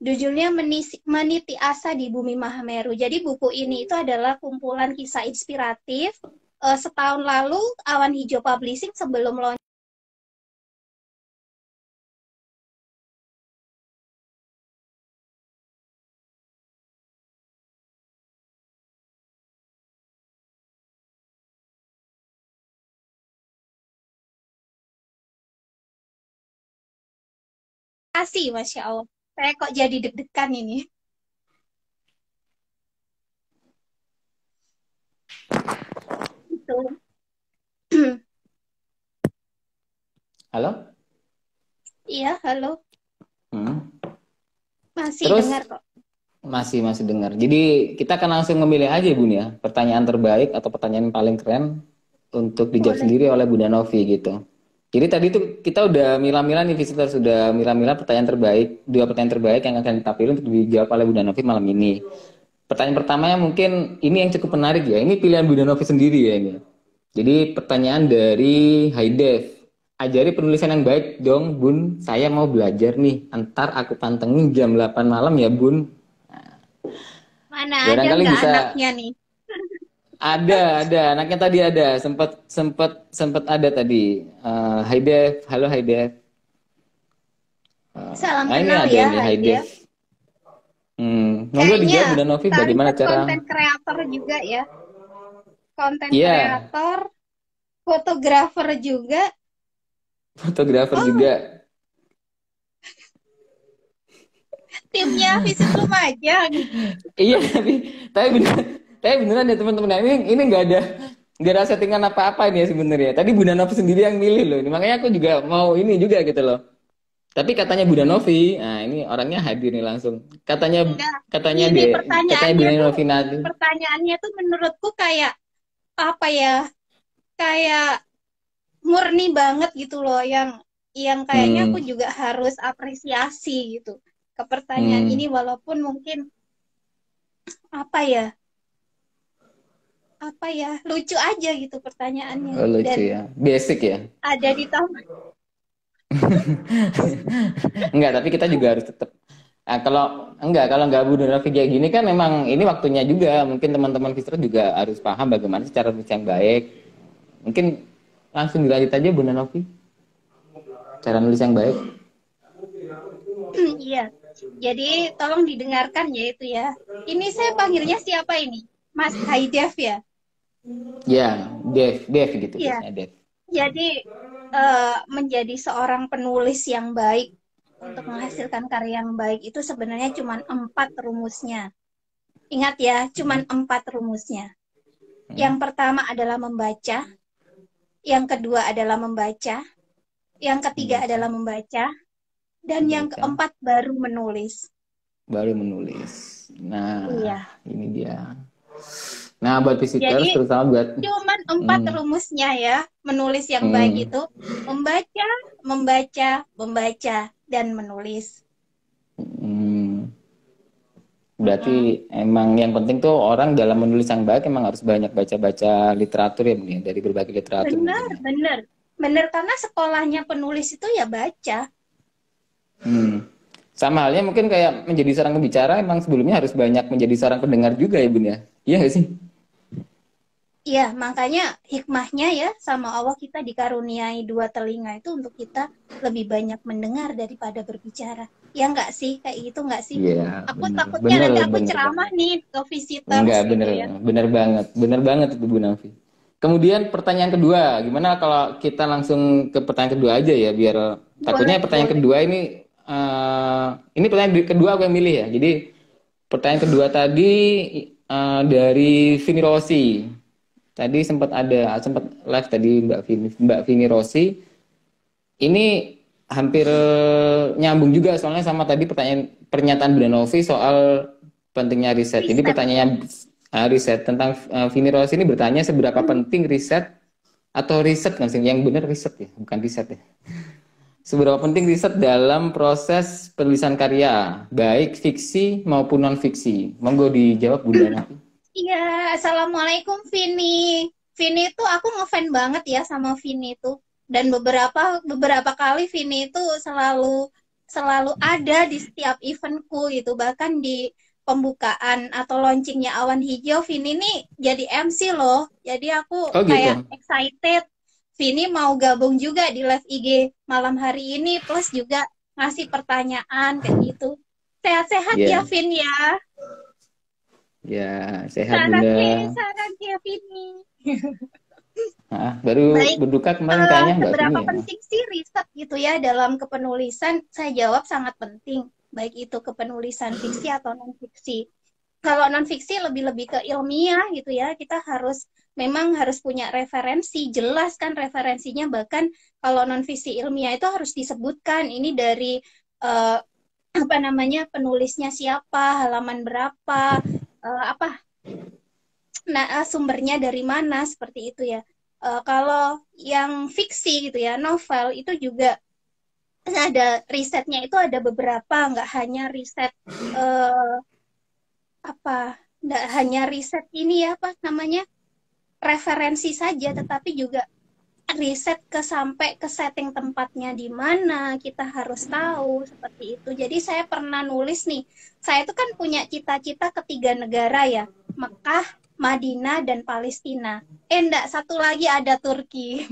[SPEAKER 2] Judulnya Meniti Asa di Bumi Mahameru. Jadi buku ini itu adalah kumpulan kisah inspiratif. Setahun lalu Awan Hijau Publishing sebelum launching kasih, Masya Allah. Saya kok jadi deg-degan ini. Itu.
[SPEAKER 1] halo?
[SPEAKER 2] Iya, halo.
[SPEAKER 1] Hmm.
[SPEAKER 2] Masih
[SPEAKER 1] Terus
[SPEAKER 2] dengar kok.
[SPEAKER 1] masih dengar. Jadi kita akan langsung memilih aja Bun ya, pertanyaan terbaik atau pertanyaan paling keren untuk dijawab
[SPEAKER 2] Boleh.
[SPEAKER 1] sendiri oleh Bunda Novi gitu. Jadi tadi tuh kita udah milah-milah nih visitor sudah milah-milah pertanyaan terbaik, dua pertanyaan terbaik yang akan kita pilih untuk dijawab oleh Bunda Novi malam ini. Pertanyaan pertamanya mungkin ini yang cukup menarik ya. Ini pilihan Bunda Novi sendiri ya ini. Jadi pertanyaan dari Haidev. Ajari penulisan yang baik dong, Bun. Saya mau belajar nih. Antar aku pantengin jam 8 malam ya, Bun.
[SPEAKER 2] Mana ada
[SPEAKER 1] Barangkali
[SPEAKER 2] nggak
[SPEAKER 1] bisa
[SPEAKER 2] anaknya nih?
[SPEAKER 1] ada. Anaknya tadi ada. Sempat ada tadi. Hai Dev, halo Hai Dev.
[SPEAKER 2] Salam
[SPEAKER 1] Nah ini
[SPEAKER 2] kenal
[SPEAKER 1] ada
[SPEAKER 2] ya,
[SPEAKER 1] nih Hai
[SPEAKER 2] Haidil.
[SPEAKER 1] Dev. Monggo
[SPEAKER 2] Kayaknya
[SPEAKER 1] dijawab Bunda Novi bagaimana
[SPEAKER 2] talented
[SPEAKER 1] cara?
[SPEAKER 2] content creator juga ya. Content
[SPEAKER 1] Iya,
[SPEAKER 2] creator, fotografer juga.
[SPEAKER 1] fotografer
[SPEAKER 2] Oh,
[SPEAKER 1] juga.
[SPEAKER 2] timnya Visit Lumajang.
[SPEAKER 1] Iya, tapi beneran ya teman-teman. Nah, ini nggak ada settingan apa-apa ini ya sebenarnya. Tadi Bunda Novi sendiri yang milih loh. Ini makanya aku juga mau ini juga gitu loh. Tapi katanya Bunda Novi, nah ini orangnya hadir nih langsung. Katanya
[SPEAKER 2] Enggak.
[SPEAKER 1] katanya
[SPEAKER 2] Ini
[SPEAKER 1] deh, katanya
[SPEAKER 2] pertanyaannya
[SPEAKER 1] Bunda
[SPEAKER 2] tuh,
[SPEAKER 1] Novi nanti.
[SPEAKER 2] menurutku kayak apa ya? Kayak murni banget gitu loh, yang kayaknya aku
[SPEAKER 1] Hmm,
[SPEAKER 2] juga harus apresiasi gitu ke pertanyaan ini,
[SPEAKER 1] hmm,
[SPEAKER 2] walaupun mungkin apa ya, lucu aja gitu pertanyaannya,
[SPEAKER 1] oh, lucu
[SPEAKER 2] dan
[SPEAKER 1] ya, basic ya.
[SPEAKER 2] ada di tahun.
[SPEAKER 1] Enggak, tapi kita juga harus tetap. Nah, kalau nggak Bunda Novi kayak gini kan memang ini waktunya juga. Mungkin teman-teman visitor juga harus paham bagaimana cara nulis yang baik. Mungkin langsung dilanjut aja Bunda Novi. Cara nulis yang baik.
[SPEAKER 2] Iya, jadi tolong didengarkan ya itu ya. Ini saya panggilnya siapa ini? Mas Haidev ya.
[SPEAKER 1] Ya, Dev gitu
[SPEAKER 2] Iya,
[SPEAKER 1] biasanya Dev.
[SPEAKER 2] jadi menjadi seorang penulis yang baik untuk menghasilkan karya yang baik itu sebenarnya cuma 4 rumusnya. Ingat ya, cuma 4 rumusnya. Yang pertama adalah membaca, yang kedua adalah membaca, yang ketiga
[SPEAKER 1] Membaca,
[SPEAKER 2] adalah membaca, dan yang
[SPEAKER 1] membaca,
[SPEAKER 2] keempat baru menulis.
[SPEAKER 1] baru menulis. Nah,
[SPEAKER 2] Iya.
[SPEAKER 1] ini dia. Nah, buat visitors
[SPEAKER 2] Jadi
[SPEAKER 1] terutama buat
[SPEAKER 2] cuman 4
[SPEAKER 1] hmm,
[SPEAKER 2] rumusnya ya, menulis yang baik
[SPEAKER 1] hmm,
[SPEAKER 2] itu membaca, membaca, membaca, dan menulis.
[SPEAKER 1] hmm.
[SPEAKER 2] Mm-mm.
[SPEAKER 1] Berarti emang yang penting tuh orang dalam menulis yang baik emang harus banyak baca-baca literatur ya, Bun, ya, dari berbagai literatur
[SPEAKER 2] Benar,
[SPEAKER 1] mungkin ya.
[SPEAKER 2] benar. Benar, karena sekolahnya penulis itu ya baca.
[SPEAKER 1] Hmm. Sama halnya mungkin kayak menjadi seorang pembicara emang sebelumnya harus banyak menjadi seorang pendengar juga ya Bun ya. Iya nggak sih?
[SPEAKER 2] Iya, makanya hikmahnya ya sama Allah kita dikaruniai dua telinga itu untuk kita lebih banyak mendengar daripada berbicara. Ya enggak sih? Kayak gitu enggak sih?
[SPEAKER 1] Iya,
[SPEAKER 2] Aku
[SPEAKER 1] bener,
[SPEAKER 2] takutnya
[SPEAKER 1] bener,
[SPEAKER 2] nanti aku
[SPEAKER 1] bener
[SPEAKER 2] ceramah
[SPEAKER 1] banget.
[SPEAKER 2] nih ke visitors
[SPEAKER 1] Enggak,
[SPEAKER 2] gitu
[SPEAKER 1] bener,
[SPEAKER 2] ya.
[SPEAKER 1] bener banget itu Bu Nafi. Kemudian pertanyaan kedua, gimana kalau kita langsung ke pertanyaan kedua aja ya, biar
[SPEAKER 2] Boleh,
[SPEAKER 1] takutnya pertanyaan
[SPEAKER 2] boleh.
[SPEAKER 1] kedua ini pertanyaan kedua aku yang milih ya. Jadi pertanyaan kedua tadi dari Vini Rossi. Tadi sempat live tadi Mbak Vini Rossi. Ini hampir nyambung juga soalnya sama tadi pernyataan Bunda Novi soal pentingnya riset. Jadi
[SPEAKER 2] Riset ya.
[SPEAKER 1] pertanyaannya riset tentang Vini Rossi ini bertanya seberapa penting riset atau riset kan sih yang benar riset ya, bukan riset ya. Seberapa penting riset dalam proses penulisan karya, baik fiksi maupun non fiksi. Monggo dijawab Bunda Novi.
[SPEAKER 2] Iya, Assalamualaikum Vini. Vini itu aku ngefan banget ya sama Vini itu. Dan beberapa beberapa kali Vini itu selalu selalu ada di setiap eventku gitu. Bahkan di pembukaan atau launchingnya Awan Hijau, Vini nih jadi MC loh. Jadi aku
[SPEAKER 1] Oh
[SPEAKER 2] kayak
[SPEAKER 1] gitu.
[SPEAKER 2] excited. Vini mau gabung juga di live IG malam hari ini. Plus juga ngasih pertanyaan kayak gitu. Sehat-sehat ya
[SPEAKER 1] Ya,
[SPEAKER 2] Vin ya.
[SPEAKER 1] ya sehat
[SPEAKER 2] Sarang
[SPEAKER 1] Bunda.
[SPEAKER 2] ke, sarang ke Vini.
[SPEAKER 1] Baru
[SPEAKER 2] Baik,
[SPEAKER 1] berduka kemarin kayaknya Mbak Vini
[SPEAKER 2] seberapa
[SPEAKER 1] ya.
[SPEAKER 2] penting sih riset gitu ya dalam kepenulisan? Saya jawab sangat penting, baik itu kepenulisan fiksi atau non fiksi. Kalau non fiksi lebih-lebih ke ilmiah gitu ya, kita harus memang harus punya referensi, jelas kan referensinya. Bahkan kalau non fiksi ilmiah itu harus disebutkan ini dari uh, apa namanya penulisnya siapa, halaman berapa, apa nah sumbernya dari mana seperti itu ya. Kalau yang fiksi gitu ya novel itu juga ada risetnya itu ada beberapa nggak hanya riset uh, apa nggak hanya riset ini ya apa namanya referensi saja tetapi juga riset ke sampai ke setting tempatnya di mana kita harus tahu seperti itu. Jadi saya pernah nulis nih, saya itu kan punya cita-cita ketiga negara ya, Mekah, Madinah, dan Palestina. Enggak, satu lagi ada Turki.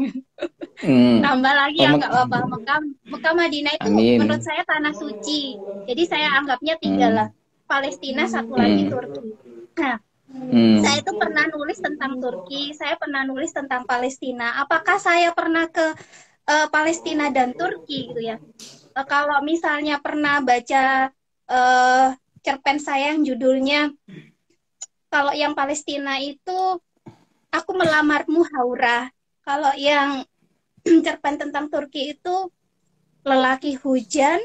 [SPEAKER 1] Hmm.
[SPEAKER 2] Tambah lagi
[SPEAKER 1] Oh,
[SPEAKER 2] ya nggak apa-apa. Mekah, Mekah Madinah itu menurut
[SPEAKER 1] amin.
[SPEAKER 2] saya tanah suci. Jadi saya anggapnya tiga lah.
[SPEAKER 1] Hmm.
[SPEAKER 2] Palestina, satu lagi
[SPEAKER 1] Hmm.
[SPEAKER 2] Turki. Nah,
[SPEAKER 1] Hmm.
[SPEAKER 2] saya itu pernah nulis tentang Turki, saya pernah nulis tentang Palestina. Apakah saya pernah ke Palestina dan Turki gitu ya? Kalau misalnya pernah baca cerpen saya yang judulnya kalau yang Palestina itu aku melamarmu Haura. Kalau yang cerpen tentang Turki itu lelaki hujan,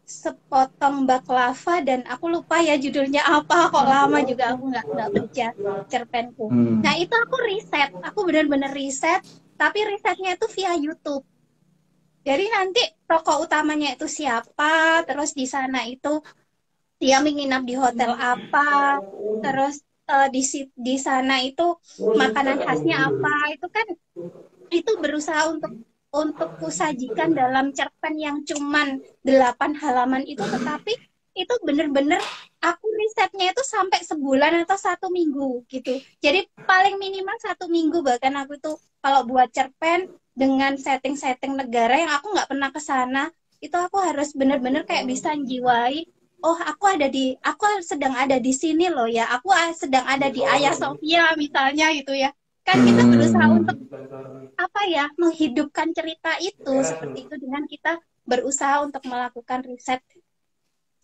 [SPEAKER 2] sepotong baklava dan aku lupa ya judulnya apa kok lama juga aku nggak baca cerpenku.
[SPEAKER 1] Hmm.
[SPEAKER 2] Nah itu aku riset, aku benar-benar riset, tapi risetnya itu via YouTube. Jadi nanti tokoh utamanya itu siapa, terus di sana itu dia menginap di hotel apa, terus di sana itu makanan khasnya apa, itu kan itu berusaha untuk kusajikan dalam cerpen yang cuman 8 halaman itu, tetapi itu bener-bener aku risetnya itu sampai sebulan atau 1 minggu gitu. Jadi paling minimal 1 minggu bahkan aku itu kalau buat cerpen dengan setting-setting negara yang aku nggak pernah ke sana, itu aku harus bener-bener kayak bisa jiwai. Oh, aku sedang ada di sini loh ya. Aku sedang ada di Hagia Sophia misalnya gitu ya. Kan kita berusaha untuk
[SPEAKER 1] Hmm.
[SPEAKER 2] apa ya menghidupkan cerita itu seperti itu dengan kita berusaha untuk melakukan riset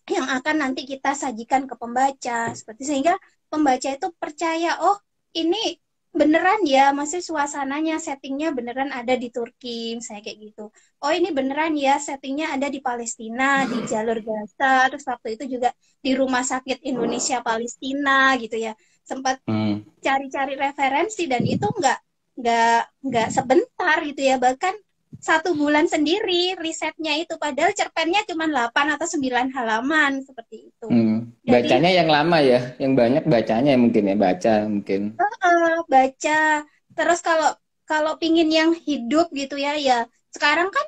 [SPEAKER 2] yang akan nanti kita sajikan ke pembaca seperti sehingga pembaca itu percaya oh ini beneran ya masih suasananya settingnya beneran ada di Turki misalnya kayak gitu oh ini beneran ya settingnya ada di Palestina di jalur Gaza terus waktu itu juga di rumah sakit Indonesia Palestina gitu ya sempat
[SPEAKER 1] Hmm.
[SPEAKER 2] cari-cari referensi dan itu nggak sebentar gitu ya bahkan 1 bulan sendiri risetnya itu padahal cerpennya cuma 8 atau 9 halaman seperti itu
[SPEAKER 1] Hmm.
[SPEAKER 2] jadi
[SPEAKER 1] Bacanya yang lama ya, yang banyak bacanya mungkin ya, baca mungkin.
[SPEAKER 2] baca terus kalau kalau pingin yang hidup gitu ya ya sekarang kan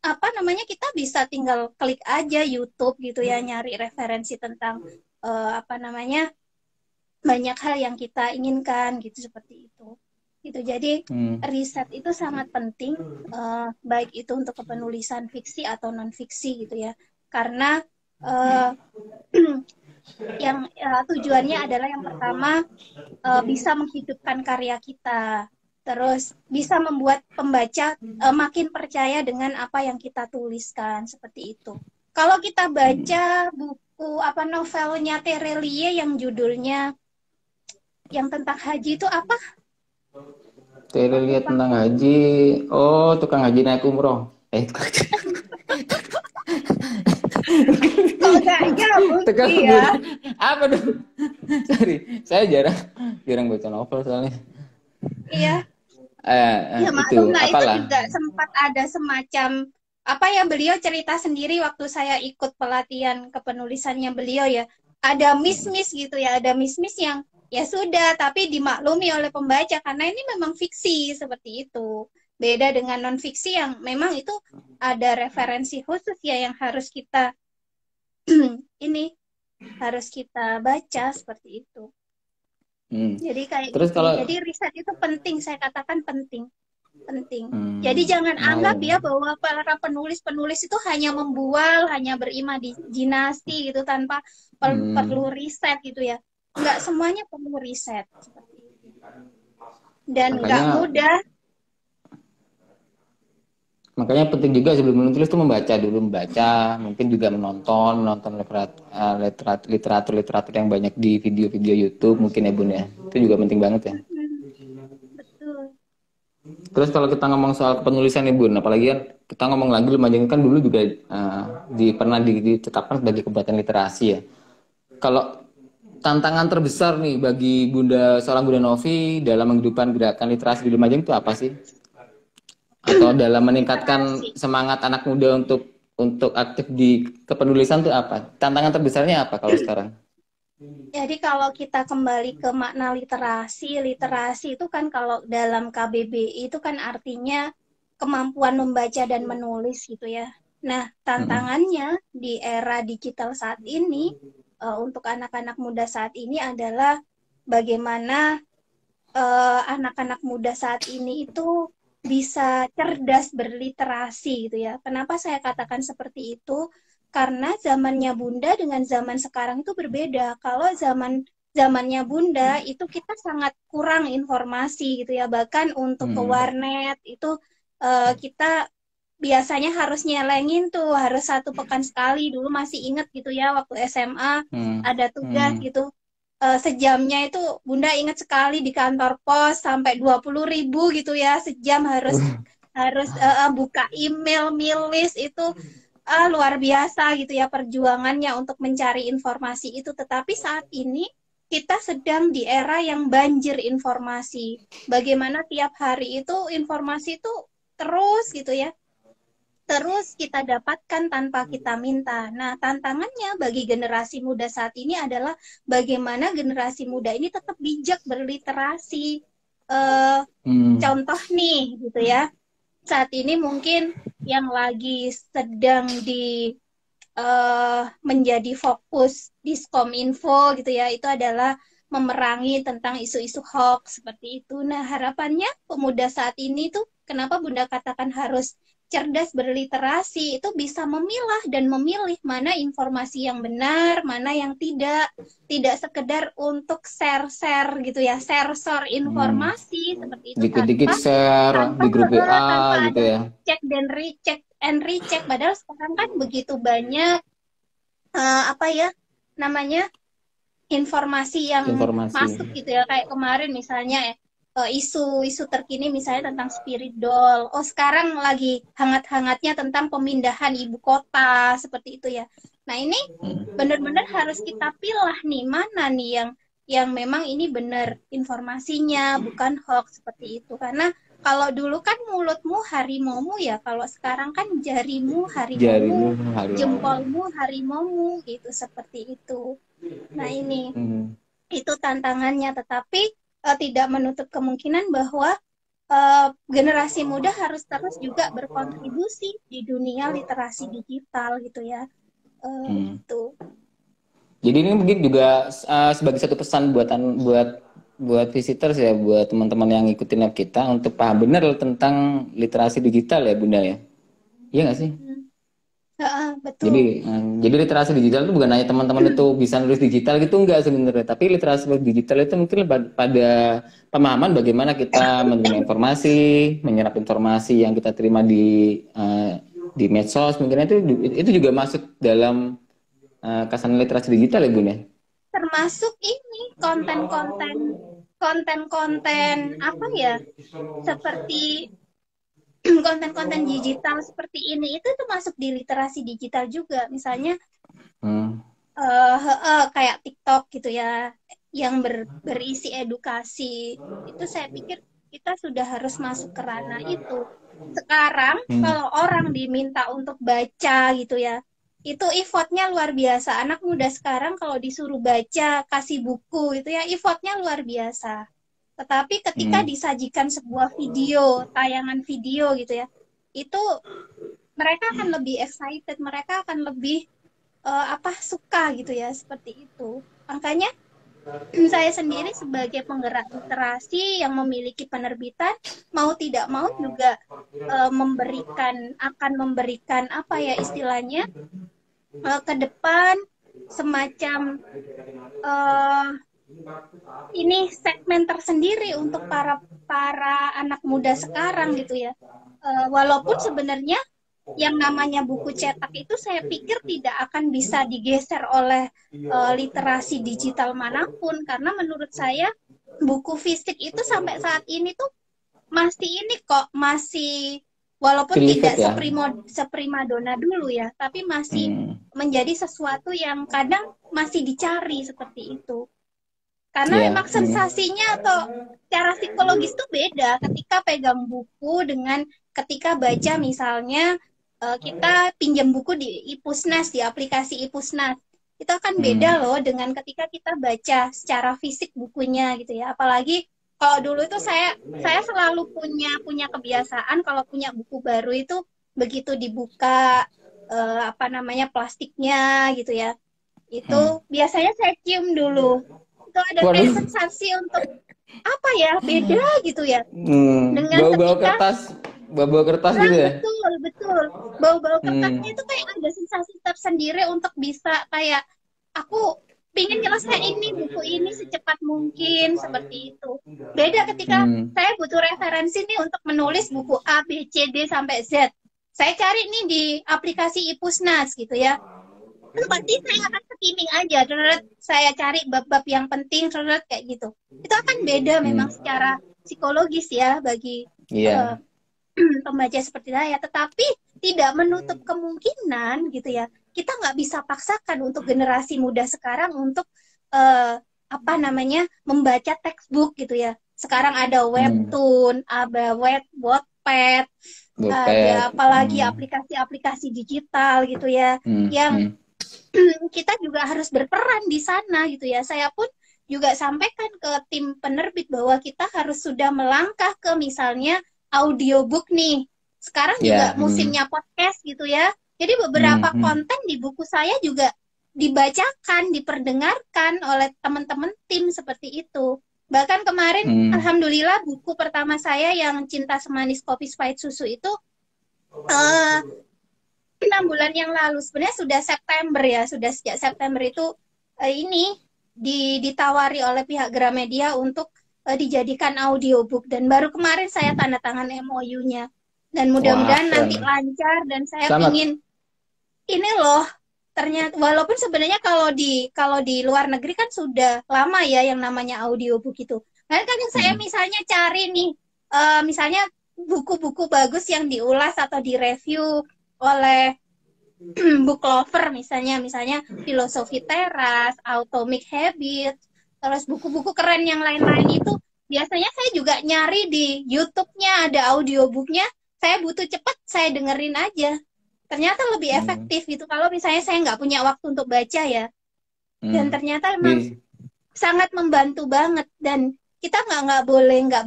[SPEAKER 2] apa namanya kita bisa tinggal klik aja YouTube gitu ya nyari referensi tentang apa namanya banyak hal yang kita inginkan gitu, seperti itu. Gitu. Jadi
[SPEAKER 1] Hmm.
[SPEAKER 2] riset itu sangat penting, baik itu untuk kepenulisan fiksi atau non fiksi gitu ya. Karena uh, yang tujuannya adalah yang pertama bisa menghidupkan karya kita, terus bisa membuat pembaca makin percaya dengan apa yang kita tuliskan, seperti itu. Kalau kita baca buku novelnya Terelie yang judulnya yang tentang haji itu apa?
[SPEAKER 1] Saya lihat
[SPEAKER 2] Lupa.
[SPEAKER 1] tentang haji. Oh, tukang haji naik umroh.
[SPEAKER 2] Kok nggak nyambung
[SPEAKER 1] tukang
[SPEAKER 2] sih ya?
[SPEAKER 1] budi. Apa dong? Sorry, saya jarang jarang baca novel soalnya.
[SPEAKER 2] Iya, ya
[SPEAKER 1] Itu
[SPEAKER 2] maklum lah, itu
[SPEAKER 1] apalah.
[SPEAKER 2] juga sempat ada semacam apa ya, beliau cerita sendiri waktu saya ikut pelatihan kepenulisannya beliau ya. Ada miss-miss gitu ya, ada miss-miss yang ya sudah, tapi dimaklumi oleh pembaca karena ini memang fiksi, seperti itu. Beda dengan non-fiksi yang memang itu ada referensi khusus ya yang harus kita ini harus kita baca, seperti itu.
[SPEAKER 1] Hmm.
[SPEAKER 2] Jadi kayak
[SPEAKER 1] Terus
[SPEAKER 2] gitu.
[SPEAKER 1] kalau
[SPEAKER 2] Jadi riset itu penting, saya katakan penting. Penting. Jadi
[SPEAKER 1] hmm,
[SPEAKER 2] jangan anggap
[SPEAKER 1] mau.
[SPEAKER 2] ya bahwa para penulis-penulis itu hanya membual, hanya berimajinasi gitu tanpa perlu
[SPEAKER 1] Hmm.
[SPEAKER 2] riset gitu ya. Enggak semuanya perlu riset seperti itu. Dan enggak
[SPEAKER 1] Makanya
[SPEAKER 2] mudah.
[SPEAKER 1] makanya penting juga sebelum menulis itu membaca dulu, membaca, mungkin juga menonton literatur yang banyak di video-video YouTube mungkin ya Bun ya. Itu juga penting banget ya.
[SPEAKER 2] Betul.
[SPEAKER 1] Terus kalau kita ngomong soal penulisan nih Bun, apalagi kan kita ngomong lagi Lumajang kan dulu juga pernah ditetapkan sebagai kabupaten literasi ya. Kalau tantangan terbesar nih bagi seorang Bunda Novi dalam menghidupkan gerakan literasi di Lumajang itu apa sih? Atau dalam meningkatkan
[SPEAKER 2] Literasi.
[SPEAKER 1] semangat anak muda untuk aktif di kepenulisan itu apa? Tantangan terbesarnya apa kalau sekarang?
[SPEAKER 2] Jadi kalau kita kembali ke makna literasi, literasi itu kan kalau dalam KBBI itu kan artinya kemampuan membaca dan menulis gitu ya. Nah,
[SPEAKER 1] Mm-mm.
[SPEAKER 2] tantangannya di era digital saat ini untuk anak-anak muda saat ini adalah bagaimana anak-anak muda saat ini itu bisa cerdas berliterasi gitu ya. Kenapa saya katakan seperti itu? Karena zamannya Bunda dengan zaman sekarang itu berbeda. Kalau zamannya Bunda itu kita sangat kurang informasi gitu ya. Bahkan untuk ke
[SPEAKER 1] Hmm.
[SPEAKER 2] warnet itu kita biasanya harus nyelengin tuh, harus 1 pekan sekali. Dulu masih ingat gitu ya waktu SMA
[SPEAKER 1] Hmm.
[SPEAKER 2] ada tugas
[SPEAKER 1] Hmm.
[SPEAKER 2] gitu, sejamnya itu Bunda ingat sekali di kantor pos sampai 20.000 gitu ya sejam, harus
[SPEAKER 1] Uh.
[SPEAKER 2] harus buka email, milis itu luar biasa gitu ya perjuangannya untuk mencari informasi itu. Tetapi saat ini kita sedang di era yang banjir informasi. Bagaimana tiap hari itu informasi itu terus gitu ya, terus kita dapatkan tanpa kita minta. Nah, tantangannya bagi generasi muda saat ini adalah bagaimana generasi muda ini tetap bijak berliterasi. Eh,
[SPEAKER 1] Hmm.
[SPEAKER 2] Contoh nih, gitu ya. Saat ini mungkin yang lagi sedang menjadi fokus Diskominfo gitu ya, itu adalah memerangi tentang isu-isu hoax seperti itu. Nah, harapannya pemuda saat ini tuh, kenapa Bunda katakan harus cerdas berliterasi, itu bisa memilah dan memilih mana informasi yang benar, mana yang tidak. Tidak sekedar untuk share-share gitu ya, share-share
[SPEAKER 1] Hmm.
[SPEAKER 2] informasi seperti itu
[SPEAKER 1] Dikit-dikit share
[SPEAKER 2] tanpa
[SPEAKER 1] di grup WA
[SPEAKER 2] tanpa
[SPEAKER 1] gitu
[SPEAKER 2] ada
[SPEAKER 1] ya.
[SPEAKER 2] cek dan recheck and recheck. Padahal sekarang kan begitu banyak apa ya namanya, informasi yang
[SPEAKER 1] Informasi.
[SPEAKER 2] masuk gitu ya, kayak kemarin misalnya isu-isu terkini misalnya tentang spirit doll. Oh, sekarang lagi hangat-hangatnya tentang pemindahan ibu kota seperti itu ya. Nah, ini
[SPEAKER 1] Hmm.
[SPEAKER 2] benar-benar harus kita pilah nih mana nih yang memang ini benar informasinya, bukan hoax seperti itu. Karena kalau dulu kan mulutmu harimaumu ya, kalau sekarang kan jarimu harimaumu,
[SPEAKER 1] Jarimu harimau.
[SPEAKER 2] jempolmu harimaumu gitu, seperti itu. Nah, ini
[SPEAKER 1] Hmm.
[SPEAKER 2] itu tantangannya, tetapi tidak menutup kemungkinan bahwa generasi muda harus terus juga berkontribusi di dunia literasi digital gitu ya.
[SPEAKER 1] Hmm.
[SPEAKER 2] Gitu.
[SPEAKER 1] Jadi ini mungkin juga sebagai satu pesan buat visitors ya, buat teman-teman yang ngikutin lab kita untuk paham benar tentang literasi digital ya Bunda ya. Iya nggak sih?
[SPEAKER 2] Hmm. Heeh, betul.
[SPEAKER 1] Jadi literasi digital itu bukan hanya teman-teman itu bisa nulis digital gitu enggak sebenarnya, tapi literasi digital itu mungkin pada pemahaman bagaimana kita menerima informasi, menyerap informasi yang kita terima di medsos, mungkin itu juga masuk dalam kasan literasi digital ya Bun ya.
[SPEAKER 2] Termasuk ini konten-konten apa ya, seperti konten-konten digital seperti ini itu masuk di literasi digital juga. Misalnya
[SPEAKER 1] Hmm.
[SPEAKER 2] kayak TikTok gitu ya, yang berisi edukasi. Itu saya pikir kita sudah harus masuk ke ranah itu. Sekarang
[SPEAKER 1] Hmm.
[SPEAKER 2] kalau orang diminta untuk baca gitu ya, itu effortnya luar biasa. Anak muda sekarang kalau disuruh baca, kasih buku itu ya, effortnya luar biasa. Tetapi ketika
[SPEAKER 1] Hmm.
[SPEAKER 2] disajikan sebuah video, tayangan video gitu ya, itu mereka akan lebih excited, mereka akan lebih suka gitu ya, seperti itu. Makanya saya sendiri sebagai penggerak literasi yang memiliki penerbitan, mau tidak mau juga akan memberikan apa ya istilahnya, ke depan semacam uh, ini segmen tersendiri untuk para para anak muda sekarang gitu ya. Walaupun sebenarnya yang namanya buku cetak itu saya pikir tidak akan bisa digeser oleh literasi digital manapun, karena menurut saya buku fisik itu sampai saat ini tuh masih ini kok, masih walaupun
[SPEAKER 1] Delivered
[SPEAKER 2] tidak
[SPEAKER 1] ya.
[SPEAKER 2] seprimadona dulu ya, tapi masih
[SPEAKER 1] Hmm.
[SPEAKER 2] menjadi sesuatu yang kadang masih dicari seperti itu. Karena
[SPEAKER 1] Ya.
[SPEAKER 2] memang sensasinya atau secara psikologis tuh beda ketika pegang buku dengan ketika baca, misalnya kita pinjam buku di Ipusnas, di aplikasi Ipusnas. Itu akan beda
[SPEAKER 1] Hmm.
[SPEAKER 2] loh dengan ketika kita baca secara fisik bukunya gitu ya. Apalagi kalau dulu itu saya selalu punya kebiasaan kalau punya buku baru itu begitu dibuka apa namanya plastiknya gitu ya. Itu
[SPEAKER 1] Hmm.
[SPEAKER 2] biasanya saya cium dulu, itu ada kayak
[SPEAKER 1] Waduh.
[SPEAKER 2] sensasi untuk apa ya, beda gitu ya dengan
[SPEAKER 1] Bau-bau
[SPEAKER 2] ketika
[SPEAKER 1] kertas, bau-bau kertas gitu ya.
[SPEAKER 2] betul betul bau-bau kertasnya
[SPEAKER 1] Hmm.
[SPEAKER 2] itu kayak ada sensasi tersendiri untuk bisa kayak aku pingin nyelesain ini buku ini secepat mungkin seperti itu. Beda ketika
[SPEAKER 1] Hmm.
[SPEAKER 2] saya butuh referensi nih untuk menulis buku A B C D sampai Z, saya cari nih di aplikasi Ipusnas gitu ya, itu pasti saya akan skimming aja, terus saya cari bab-bab yang penting, terus kayak gitu. Itu akan beda memang
[SPEAKER 1] Hmm.
[SPEAKER 2] secara psikologis ya bagi uh,
[SPEAKER 1] Iya.
[SPEAKER 2] pembaca seperti saya, tetapi tidak menutup kemungkinan gitu ya. Kita nggak bisa paksakan untuk generasi muda sekarang untuk apa namanya membaca textbook gitu ya. Sekarang ada
[SPEAKER 1] Hmm.
[SPEAKER 2] webtoon, ada Wattpad, ada
[SPEAKER 1] Bopet.
[SPEAKER 2] apalagi
[SPEAKER 1] Hmm.
[SPEAKER 2] aplikasi-aplikasi digital gitu ya,
[SPEAKER 1] Hmm.
[SPEAKER 2] yang
[SPEAKER 1] Hmm.
[SPEAKER 2] kita juga harus berperan di sana gitu ya. Saya pun juga sampaikan ke tim penerbit bahwa kita harus sudah melangkah ke misalnya audiobook nih. Sekarang
[SPEAKER 1] Ya.
[SPEAKER 2] juga
[SPEAKER 1] Hmm.
[SPEAKER 2] musimnya podcast gitu ya. Jadi
[SPEAKER 1] Hmm.
[SPEAKER 2] beberapa
[SPEAKER 1] Hmm.
[SPEAKER 2] konten di buku saya juga dibacakan, diperdengarkan oleh teman-teman tim seperti itu. Bahkan kemarin,
[SPEAKER 1] Hmm.
[SPEAKER 2] alhamdulillah, buku pertama saya yang Cinta Semanis Kopi Pahit Susu itu eh, 6 bulan yang lalu, sebenarnya sudah September ya, sudah sejak September itu ini ditawari oleh pihak Gramedia untuk dijadikan audiobook, dan baru kemarin saya tanda tangan MOU-nya, dan
[SPEAKER 1] Wah,
[SPEAKER 2] mudah-mudahan
[SPEAKER 1] keren.
[SPEAKER 2] nanti lancar, dan saya
[SPEAKER 1] Selamat.
[SPEAKER 2] pingin ini loh, ternyata walaupun sebenarnya kalau di luar negeri kan sudah lama ya yang namanya audiobook itu. Nah, kan yang saya
[SPEAKER 1] Hmm.
[SPEAKER 2] misalnya cari nih, misalnya buku-buku bagus yang diulas atau direview oleh book lover, misalnya Filosofi Teras, Atomic Habits, terus buku-buku keren yang lain-lain itu biasanya saya juga nyari di YouTube-nya, ada audiobooknya, saya butuh cepat saya dengerin aja. Ternyata lebih
[SPEAKER 1] Hmm.
[SPEAKER 2] efektif gitu kalau misalnya saya nggak punya waktu untuk baca ya. Dan
[SPEAKER 1] Hmm.
[SPEAKER 2] ternyata emang
[SPEAKER 1] Di,
[SPEAKER 2] sangat membantu banget, dan kita nggak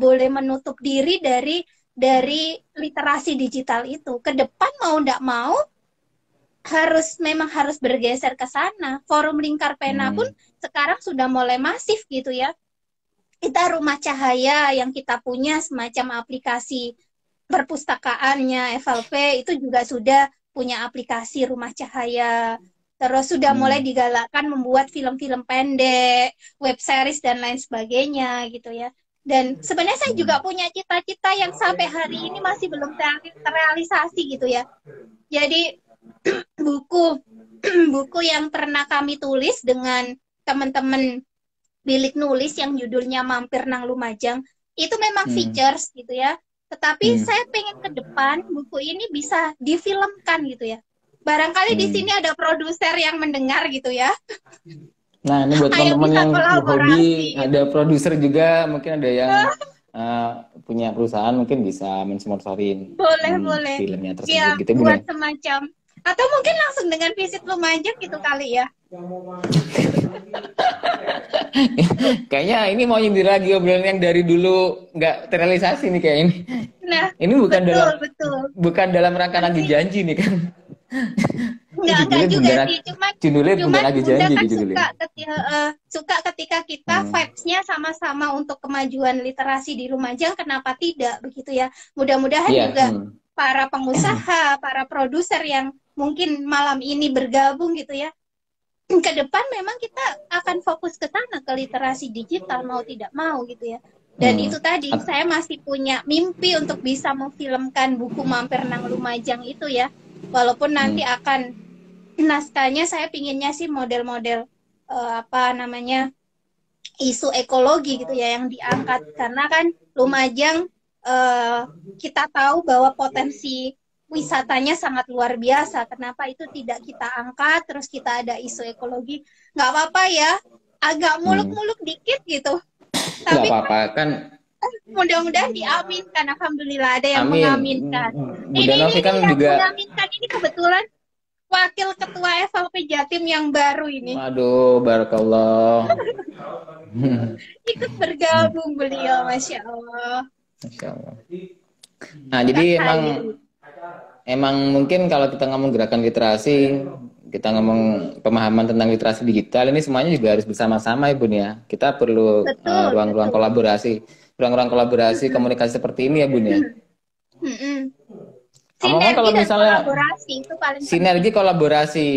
[SPEAKER 2] boleh menutup diri dari literasi digital itu. Ke depan mau nggak mau memang harus bergeser ke sana. Forum Lingkar Pena pun sekarang sudah mulai masif gitu ya. Kita Rumah Cahaya yang kita punya semacam aplikasi perpustakaannya FLP itu juga sudah punya aplikasi Rumah Cahaya. Terus sudah mulai digalakkan membuat film-film pendek, web series dan lain sebagainya gitu ya. Dan sebenarnya saya juga punya cita-cita yang sampai hari ini masih belum terrealisasi gitu ya. Jadi buku buku yang pernah kami tulis dengan teman-teman bilik nulis yang judulnya Mampir Nang Lumajang itu memang features gitu ya. Tetapi saya pengen ke depan buku ini bisa difilmkan gitu ya. Barangkali di sini ada produser yang mendengar gitu ya.
[SPEAKER 1] Nah, ini buat teman-teman yang hobi, gitu. Ada produser juga, mungkin ada yang punya perusahaan, mungkin bisa mensponsorin
[SPEAKER 2] boleh
[SPEAKER 1] filmnya tersebut.
[SPEAKER 2] Ya,
[SPEAKER 1] gitu,
[SPEAKER 2] buat semacam. Atau mungkin langsung dengan visit Lumajang gitu kali ya.
[SPEAKER 1] Kayaknya ini mau nyindir lagi obrolan yang dari dulu nggak terrealisasi nih kayak ini.
[SPEAKER 2] Nah,
[SPEAKER 1] ini bukan dalam rangka nagih janji nih kan.
[SPEAKER 2] Enggak juga sih, cuman
[SPEAKER 1] lagi janji
[SPEAKER 2] kan
[SPEAKER 1] gitu
[SPEAKER 2] suka ketika kita vibes-nya sama-sama untuk kemajuan literasi di Lumajang, kenapa tidak begitu ya. Mudah-mudahan juga para pengusaha, para produser yang mungkin malam ini bergabung gitu ya, ke depan memang kita akan fokus ke sana, ke literasi digital mau tidak mau gitu ya. Dan itu tadi saya masih punya mimpi untuk bisa memfilmkan buku Mampir Nang Lumajang itu ya. Walaupun nanti akan naskahnya saya pinginnya sih model-model isu ekologi gitu ya yang diangkat, karena kan Lumajang kita tahu bahwa potensi wisatanya sangat luar biasa. Kenapa itu tidak kita angkat, terus kita ada isu ekologi? Nggak apa-apa ya, agak muluk-muluk dikit gitu. Tapi
[SPEAKER 1] nggak apa-apa kan.
[SPEAKER 2] Mudah-mudahan diaminkan. Alhamdulillah ada yang mengaminkan.
[SPEAKER 1] Ini kan
[SPEAKER 2] yang
[SPEAKER 1] juga
[SPEAKER 2] mengaminkan ini kebetulan Wakil Ketua FLP Jatim yang baru ini.
[SPEAKER 1] Aduh, barakallah.
[SPEAKER 2] Ikut bergabung beliau, Masya Allah.
[SPEAKER 1] Masya Allah. Nah, jadi emang mungkin kalau kita ngomong gerakan literasi, kita ngomong pemahaman tentang literasi digital, ini semuanya juga harus bersama-sama ya Bun ya. Kita perlu ruang-ruang kolaborasi. Ruang-ruang kolaborasi komunikasi seperti ini ya Bun ya.
[SPEAKER 2] Sinergi
[SPEAKER 1] kalau misalnya
[SPEAKER 2] kolaborasi itu paling
[SPEAKER 1] sinergi penting. Kolaborasi.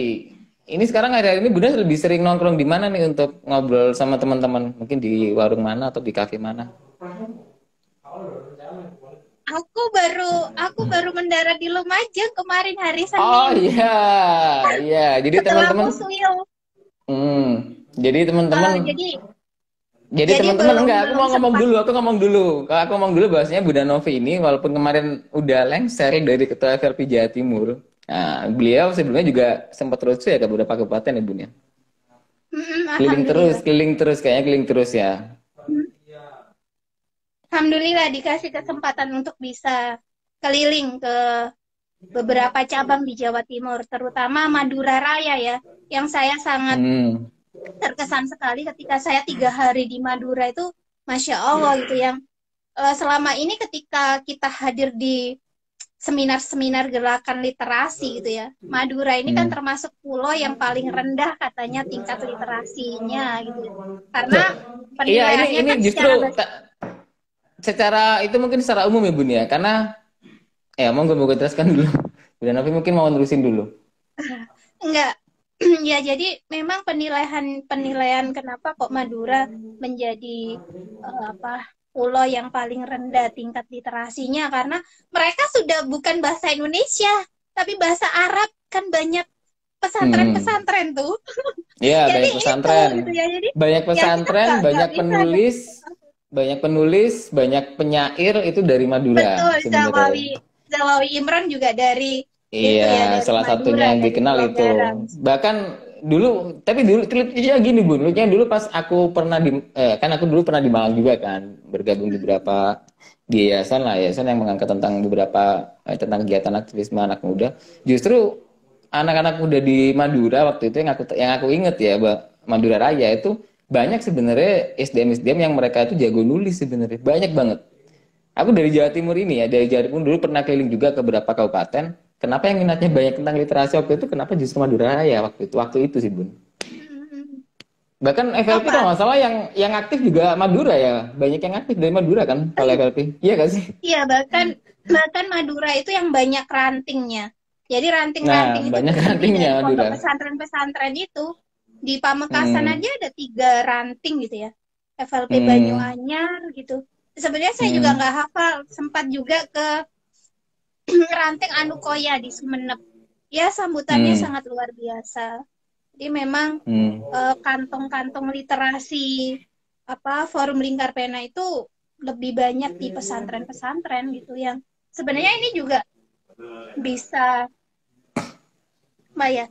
[SPEAKER 1] Ini sekarang hari-hari ini Bunda lebih sering nongkrong di mana nih untuk ngobrol sama teman-teman? Mungkin di warung mana atau di kafe mana?
[SPEAKER 2] Aku baru mendarat di Lumajang kemarin hari Senin.
[SPEAKER 1] Oh iya. Jadi teman-teman. Jadi teman-teman. Jadi teman-teman enggak, aku ngomong dulu. Kalau aku ngomong dulu bahwasanya Bunda Novi ini walaupun kemarin udah lengser dari Ketua FLP Jawa Timur. Nah, beliau sebelumnya juga sempat terus ya ke beberapa kabupaten ya Bun ya. Keliling terus ya.
[SPEAKER 2] Alhamdulillah dikasih kesempatan untuk bisa keliling ke beberapa cabang di Jawa Timur, terutama Madura Raya ya, yang saya sangat terkesan sekali ketika saya 3 hari di Madura itu, Masya Allah gitu, yang selama ini ketika kita hadir di seminar-seminar gerakan literasi gitu ya, Madura ini kan termasuk pulau yang paling rendah katanya tingkat literasinya gitu, karena penilaiannya
[SPEAKER 1] ini
[SPEAKER 2] kan
[SPEAKER 1] justru secara itu mungkin secara umum ya Bun ya, karena mau gue teruskan dulu, Bunda Novi mungkin mau nerusin dulu.
[SPEAKER 2] Enggak. Ya, jadi memang penilaian kenapa kok Madura menjadi pulau yang paling rendah tingkat literasinya, karena mereka sudah bukan bahasa Indonesia tapi bahasa Arab, kan banyak pesantren-pesantren tuh.
[SPEAKER 1] Iya, banyak pesantren. Gitu ya. Jadi, banyak pesantren, banyak penulis, banyak penyair itu dari Madura.
[SPEAKER 2] Betul, Zawawi Imran juga dari
[SPEAKER 1] iya, salah satunya yang dikenal itu. Bahkan dulu ceritanya gini Bun, dulu pas aku pernah aku dulu pernah di Malang juga kan, bergabung di beberapa yayasan yang mengangkat tentang beberapa tentang kegiatan aktivisme anak muda. Justru anak-anak muda di Madura waktu itu yang aku inget ya, Madura Raya itu banyak sebenarnya SDM yang mereka itu jago nulis sebenarnya, banyak banget. Aku dari Jawa Timur ini ya, dari Jawa Timur dulu pernah keliling juga ke beberapa kabupaten. kenapa yang minatnya banyak tentang literasi waktu itu, kenapa justru Madura Raya waktu itu sih Bun.
[SPEAKER 2] Hmm.
[SPEAKER 1] Bahkan FLP kalau
[SPEAKER 2] Apa?
[SPEAKER 1] nggak salah yang aktif juga Madura ya, banyak yang aktif dari Madura kan
[SPEAKER 2] Oh,
[SPEAKER 1] kalau
[SPEAKER 2] iya.
[SPEAKER 1] FLP, iya gak sih?
[SPEAKER 2] Iya, bahkan bahkan Madura itu yang banyak rantingnya. Jadi
[SPEAKER 1] Nah,
[SPEAKER 2] ranting-ranting itu
[SPEAKER 1] banyak
[SPEAKER 2] berdiri
[SPEAKER 1] rantingnya
[SPEAKER 2] dari pondok
[SPEAKER 1] Madura.
[SPEAKER 2] pesantren-pesantren itu. Di Pamekasan
[SPEAKER 1] Hmm,
[SPEAKER 2] aja ada 3 ranting gitu ya. FLP
[SPEAKER 1] hmm,
[SPEAKER 2] Banyuanyar gitu. Sebenarnya saya juga
[SPEAKER 1] hmm,
[SPEAKER 2] nggak hafal, sempat juga ke ranting Anukoya di Sumeneb. Ya, sambutannya
[SPEAKER 1] hmm,
[SPEAKER 2] sangat luar biasa. Jadi memang
[SPEAKER 1] hmm.
[SPEAKER 2] kantong-kantong literasi apa forum lingkar pena itu lebih banyak di pesantren-pesantren gitu yang sebenarnya ini juga bisa Mbak ya.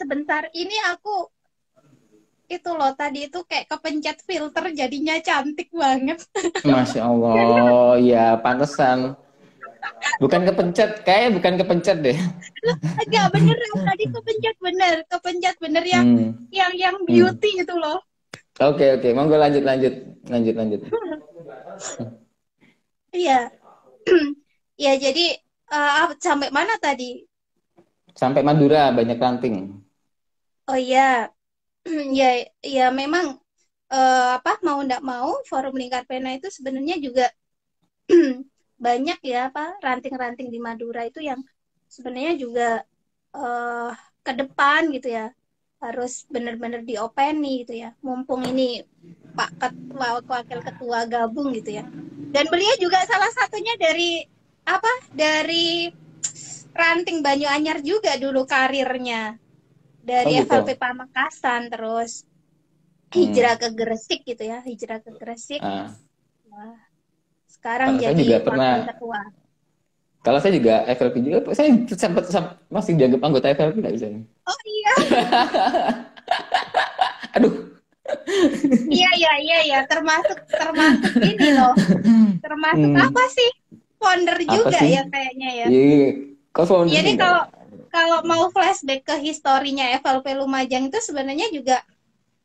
[SPEAKER 2] Sebentar ini aku itu loh tadi itu kayak kepencet filter jadinya cantik banget.
[SPEAKER 1] Masya
[SPEAKER 2] Jadi
[SPEAKER 1] Allah, ya pantesan. Bukan kepencet, kayak bukan kepencet deh.
[SPEAKER 2] agak bener tadi kepencet bener yang
[SPEAKER 1] Hmm,
[SPEAKER 2] yang
[SPEAKER 1] hmm.
[SPEAKER 2] beauty itu loh.
[SPEAKER 1] Oke, oke, monggo lanjut, lanjut, lanjut, lanjut.
[SPEAKER 2] Iya. Ya jadi sampai mana tadi?
[SPEAKER 1] Sampai Madura banyak ranting.
[SPEAKER 2] Oh iya, ya ya memang apa mau ndak mau forum lingkar pena itu sebenarnya juga banyak ya apa ranting-ranting di Madura itu yang sebenarnya juga eh ke depan gitu ya harus benar-benar diopeni gitu ya mumpung ini Pak Ketua Wakil Ketua gabung gitu ya dan beliau juga salah satunya dari apa dari ranting Banyuanyar juga dulu karirnya
[SPEAKER 1] Oh
[SPEAKER 2] dari FLP
[SPEAKER 1] gitu.
[SPEAKER 2] Pamekasan terus hijrah
[SPEAKER 1] Hmm.
[SPEAKER 2] ke Gresik gitu ya hijrah ke Gresik.
[SPEAKER 1] Ah,
[SPEAKER 2] Wah, sekarang
[SPEAKER 1] kalau saya
[SPEAKER 2] jadi
[SPEAKER 1] juga
[SPEAKER 2] wakil
[SPEAKER 1] pernah,
[SPEAKER 2] ketua.
[SPEAKER 1] kalau saya juga FLP juga, saya masih dianggap anggota FLP nggak bisa.
[SPEAKER 2] Oh iya,
[SPEAKER 1] Aduh.
[SPEAKER 2] iya, iya, iya, ya. Termasuk termasuk ini loh. Termasuk
[SPEAKER 1] Hmm,
[SPEAKER 2] apa sih? Founder
[SPEAKER 1] apa
[SPEAKER 2] juga
[SPEAKER 1] sih?
[SPEAKER 2] ya kayaknya ya.
[SPEAKER 1] Iya, kok founder
[SPEAKER 2] Jadi
[SPEAKER 1] sih enggak
[SPEAKER 2] kalau
[SPEAKER 1] ya?
[SPEAKER 2] kalau mau flashback ke historinya FLP Lumajang itu sebenarnya juga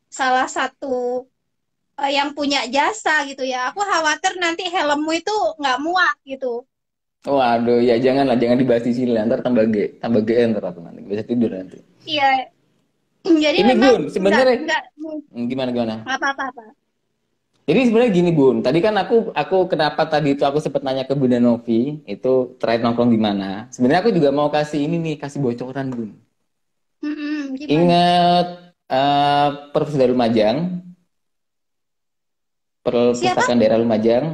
[SPEAKER 2] salah satu yang punya jasa gitu ya. Aku khawatir nanti helmmu itu nggak muat gitu.
[SPEAKER 1] Waduh, ya janganlah, jangan dibahas di sini lah. Ntar tambah GN ntar aku nanti. Bisa tidur nanti.
[SPEAKER 2] Iya, jadi
[SPEAKER 1] Ini
[SPEAKER 2] memang
[SPEAKER 1] Gun, sebenarnya
[SPEAKER 2] nggak
[SPEAKER 1] gimana gimana?
[SPEAKER 2] apa-apa.
[SPEAKER 1] Jadi sebenarnya gini Bun, tadi kan aku kenapa tadi itu aku sempat nanya ke Bunda Novi, itu terakhir nongkrong di mana? Sebenarnya aku juga mau kasih ini nih, kasih bocoran Bun.
[SPEAKER 2] Gimana?
[SPEAKER 1] Ingat Perpustakaan Lumajang,
[SPEAKER 2] Siapa?
[SPEAKER 1] Perpustakaan Daerah Lumajang,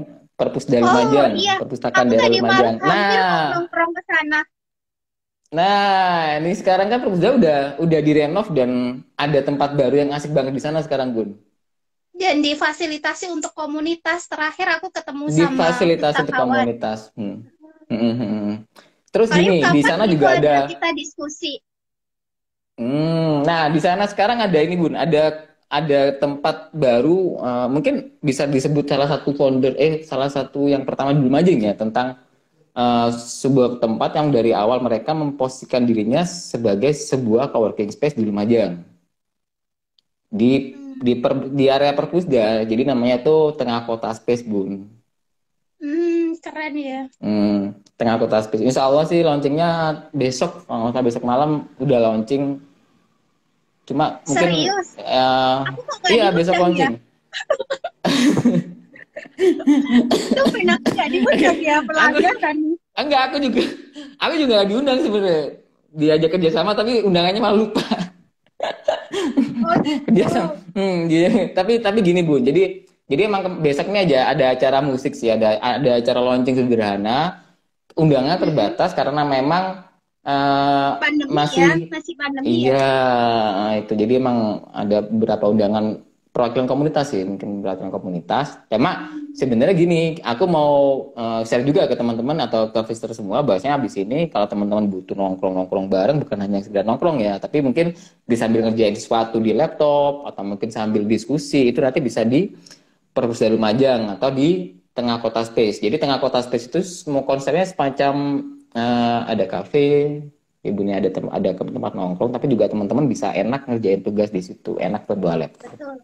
[SPEAKER 2] Oh iya,
[SPEAKER 1] Perpustakaan
[SPEAKER 2] aku
[SPEAKER 1] Daerah
[SPEAKER 2] tadi malam
[SPEAKER 1] Lumajang.
[SPEAKER 2] hampir mau nongkrong ke sana.
[SPEAKER 1] Ini sekarang kan Perpustakaan udah direnov dan ada tempat baru yang asik banget di sana sekarang Bun.
[SPEAKER 2] Dan difasilitasi untuk komunitas. Terakhir aku ketemu sama
[SPEAKER 1] Difasilitasi untuk
[SPEAKER 2] pustakawan.
[SPEAKER 1] komunitas. Hmm, hmm, hmm. Terus
[SPEAKER 2] Paling
[SPEAKER 1] gini, di
[SPEAKER 2] kapan
[SPEAKER 1] sana
[SPEAKER 2] itu
[SPEAKER 1] juga
[SPEAKER 2] ada
[SPEAKER 1] ada.
[SPEAKER 2] kita diskusi.
[SPEAKER 1] Nah, di sana sekarang ada ini Bun, ada tempat baru, mungkin bisa disebut salah satu yang pertama di Lumajang ya tentang sebuah tempat yang dari awal mereka memposisikan dirinya sebagai sebuah coworking space di Lumajang di area Perpusda, jadi namanya tuh Tengah Kota Space Bun.
[SPEAKER 2] Keren ya.
[SPEAKER 1] Tengah Kota Space. Insya Allah sih launchingnya besok, kalau nggak salah besok malam udah launching. Cuma mungkin
[SPEAKER 2] Serius. Aku kok gak
[SPEAKER 1] iya besok
[SPEAKER 2] diundang ya?
[SPEAKER 1] launching.
[SPEAKER 2] Tumben aku gak diundang ya
[SPEAKER 1] Aku
[SPEAKER 2] pelanggan.
[SPEAKER 1] enggak, aku juga nggak diundang sebenarnya. Diajak kerjasama tapi undangannya malah lupa.
[SPEAKER 2] Oh
[SPEAKER 1] Kerjasama.
[SPEAKER 2] gitu.
[SPEAKER 1] Tapi gini Bun. Jadi emang besok ini aja ada acara musik sih, ada acara launching sederhana. Undangan
[SPEAKER 2] Mm-mm.
[SPEAKER 1] terbatas karena memang eh,
[SPEAKER 2] Pandemi ya,
[SPEAKER 1] masih.
[SPEAKER 2] masih pandemi ya.
[SPEAKER 1] Iya, itu jadi emang ada beberapa undangan perwakilan komunitas sih, mungkin perwakilan komunitas. Cuma sebenarnya gini, aku mau share juga ke teman-teman atau ke visitor semua, bahwasanya habis ini kalau teman-teman butuh nongkrong-nongkrong bareng, bukan hanya sekedar nongkrong ya, tapi mungkin sambil ngerjain sesuatu di laptop atau mungkin sambil diskusi, itu nanti bisa di Perpustakaan Lumajang atau di Tengah Kota Space. Jadi Tengah Kota Space itu semua konsepnya semacam ada kafe, ibunya ada tempat nongkrong, tapi juga teman-teman bisa enak ngerjain tugas di situ, enak berdua laptop.
[SPEAKER 2] Betul.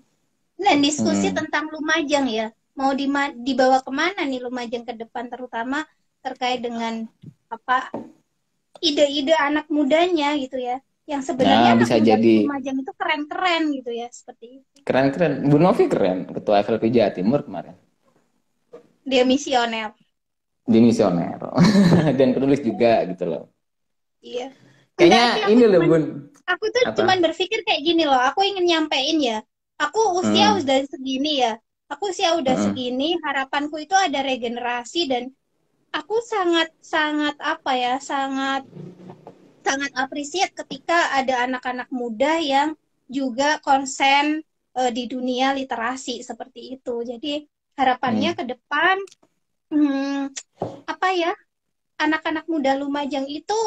[SPEAKER 2] Dan diskusi
[SPEAKER 1] Hmm.
[SPEAKER 2] tentang Lumajang ya. Mau dibawa kemana nih Lumajang ke depan terutama terkait dengan apa ide-ide anak mudanya gitu ya, yang sebenarnya
[SPEAKER 1] Nah,
[SPEAKER 2] anak
[SPEAKER 1] bisa
[SPEAKER 2] muda di
[SPEAKER 1] jadi
[SPEAKER 2] Lumajang itu keren-keren gitu ya, seperti itu.
[SPEAKER 1] keren-keren. Bu Novi keren, ketua FLP Jawa Timur kemarin.
[SPEAKER 2] Dia misioner.
[SPEAKER 1] Dimisioner. Dan penulis juga gitu loh.
[SPEAKER 2] Iya. Enggak
[SPEAKER 1] Kayaknya
[SPEAKER 2] sih,
[SPEAKER 1] ini loh Bun.
[SPEAKER 2] aku tuh
[SPEAKER 1] Apa?
[SPEAKER 2] cuman berpikir kayak gini loh. Aku ingin nyampein ya. Aku usia
[SPEAKER 1] Hmm.
[SPEAKER 2] udah segini ya. Aku usia udah
[SPEAKER 1] Hmm.
[SPEAKER 2] segini, harapanku itu ada regenerasi dan aku sangat sangat apa ya, sangat sangat appreciate ketika ada anak-anak muda yang juga konsen di dunia literasi seperti itu. Jadi harapannya
[SPEAKER 1] Hmm.
[SPEAKER 2] ke depan apa ya, anak-anak muda Lumajang itu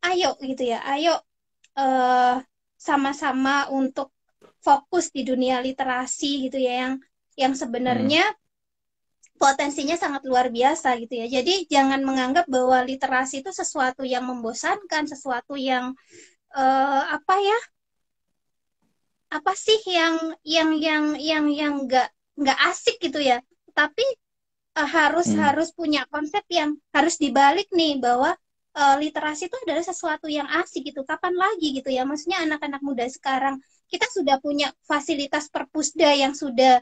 [SPEAKER 2] ayo gitu ya, ayo eh, sama-sama untuk fokus di dunia literasi gitu ya, yang
[SPEAKER 1] Hmm.
[SPEAKER 2] sebenarnya potensinya sangat luar biasa gitu ya. Jadi jangan menganggap bahwa literasi itu sesuatu yang membosankan, sesuatu yang apa ya, apa sih yang nggak asik gitu ya. Tapi harus
[SPEAKER 1] Hmm.
[SPEAKER 2] harus punya konsep yang harus dibalik nih, bahwa literasi itu adalah sesuatu yang asik gitu. Kapan lagi gitu ya? Maksudnya anak-anak muda sekarang kita sudah punya fasilitas perpusda yang sudah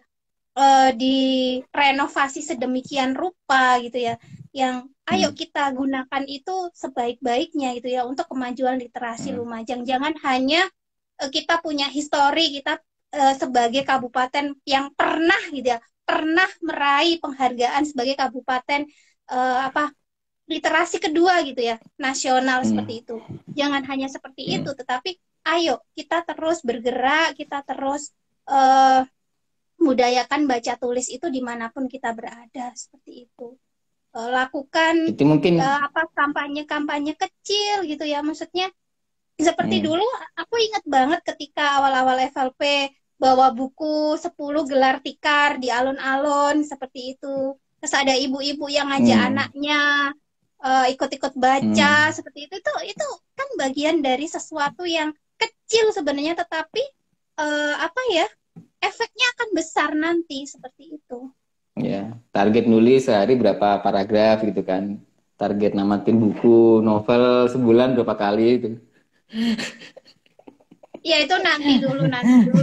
[SPEAKER 2] direnovasi sedemikian rupa gitu ya. Yang ayo
[SPEAKER 1] Hmm.
[SPEAKER 2] kita gunakan itu sebaik-baiknya gitu ya untuk kemajuan literasi
[SPEAKER 1] Hmm.
[SPEAKER 2] Lumajang. Jangan hanya kita punya histori, kita sebagai kabupaten yang pernah gitu ya, pernah meraih penghargaan sebagai kabupaten apa, literasi kedua gitu ya, nasional
[SPEAKER 1] Hmm.
[SPEAKER 2] seperti itu. Jangan hanya seperti
[SPEAKER 1] Hmm.
[SPEAKER 2] itu, tetapi ayo kita terus bergerak, kita terus uh, budayakan baca tulis itu dimanapun kita berada seperti itu. Lakukan
[SPEAKER 1] Itu mungkin.
[SPEAKER 2] apa, kampanye-kampanye kecil gitu ya, maksudnya seperti
[SPEAKER 1] Hmm.
[SPEAKER 2] dulu aku ingat banget ketika awal-awal FLP bawa buku 10 gelar tikar di alun-alun seperti itu. Terus ada ibu-ibu yang ngajak
[SPEAKER 1] Hmm.
[SPEAKER 2] anaknya ikut-ikut baca
[SPEAKER 1] Hmm.
[SPEAKER 2] seperti itu kan bagian dari sesuatu yang kecil sebenarnya, tetapi apa ya, efeknya akan besar nanti seperti itu.
[SPEAKER 1] Ya, target nulis sehari berapa paragraf gitu kan. Target namatin buku, novel sebulan berapa kali itu.
[SPEAKER 2] Ya itu nanti dulu.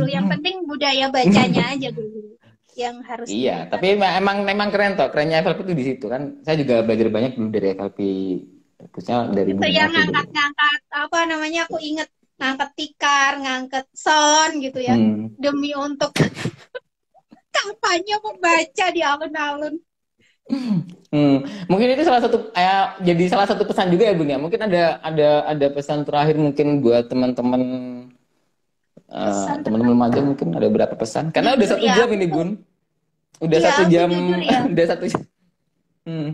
[SPEAKER 2] Yang penting budaya bacanya aja dulu yang harus
[SPEAKER 1] Iya, tapi
[SPEAKER 2] ditingkatkan.
[SPEAKER 1] emang keren toh. Kerennya FLP itu di situ kan. Saya juga belajar banyak dulu dari FLP, khususnya dari
[SPEAKER 2] Itu
[SPEAKER 1] Bunda
[SPEAKER 2] yang
[SPEAKER 1] Novi dulu.
[SPEAKER 2] ngangkat-ngangkat apa namanya, aku inget ngangkat tikar, ngangkat son gitu ya,
[SPEAKER 1] Hmm.
[SPEAKER 2] demi untuk kampanye membaca di alun-alun.
[SPEAKER 1] Hmm. Mungkin itu salah satu jadi salah satu pesan juga ya Bun ya. Mungkin ada pesan terakhir mungkin buat teman-teman
[SPEAKER 2] Pesan
[SPEAKER 1] teman-teman
[SPEAKER 2] terakhir,
[SPEAKER 1] remaja mungkin ada berapa pesan? Karena udah
[SPEAKER 2] jujur
[SPEAKER 1] satu
[SPEAKER 2] ya
[SPEAKER 1] jam
[SPEAKER 2] aku
[SPEAKER 1] ini
[SPEAKER 2] tuh,
[SPEAKER 1] Bun. Udah
[SPEAKER 2] iya
[SPEAKER 1] satu
[SPEAKER 2] aku
[SPEAKER 1] jam,
[SPEAKER 2] jujur ya,
[SPEAKER 1] udah 1 jam. Hmm.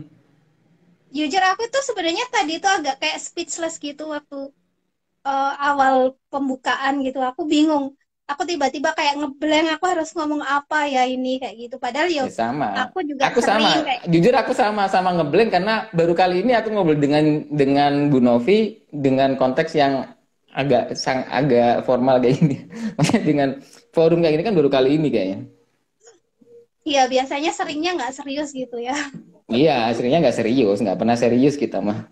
[SPEAKER 2] jujur aku tuh sebenarnya tadi tuh agak kayak speechless gitu waktu awal pembukaan gitu. Aku bingung, aku tiba-tiba kayak ngeblank, aku harus ngomong apa ya ini kayak gitu, padahal yo
[SPEAKER 1] Ya sama.
[SPEAKER 2] aku juga
[SPEAKER 1] Aku
[SPEAKER 2] sering
[SPEAKER 1] sama.
[SPEAKER 2] kayak
[SPEAKER 1] Jujur aku sama ngeblank karena baru kali ini aku ngobrol dengan Bu Novi dengan konteks yang agak formal kayak gini. Maksudnya dengan forum kayak gini kan baru kali ini kayaknya.
[SPEAKER 2] ya biasanya seringnya nggak serius gitu ya.
[SPEAKER 1] Iya, aslinya nggak serius, nggak pernah serius kita mah.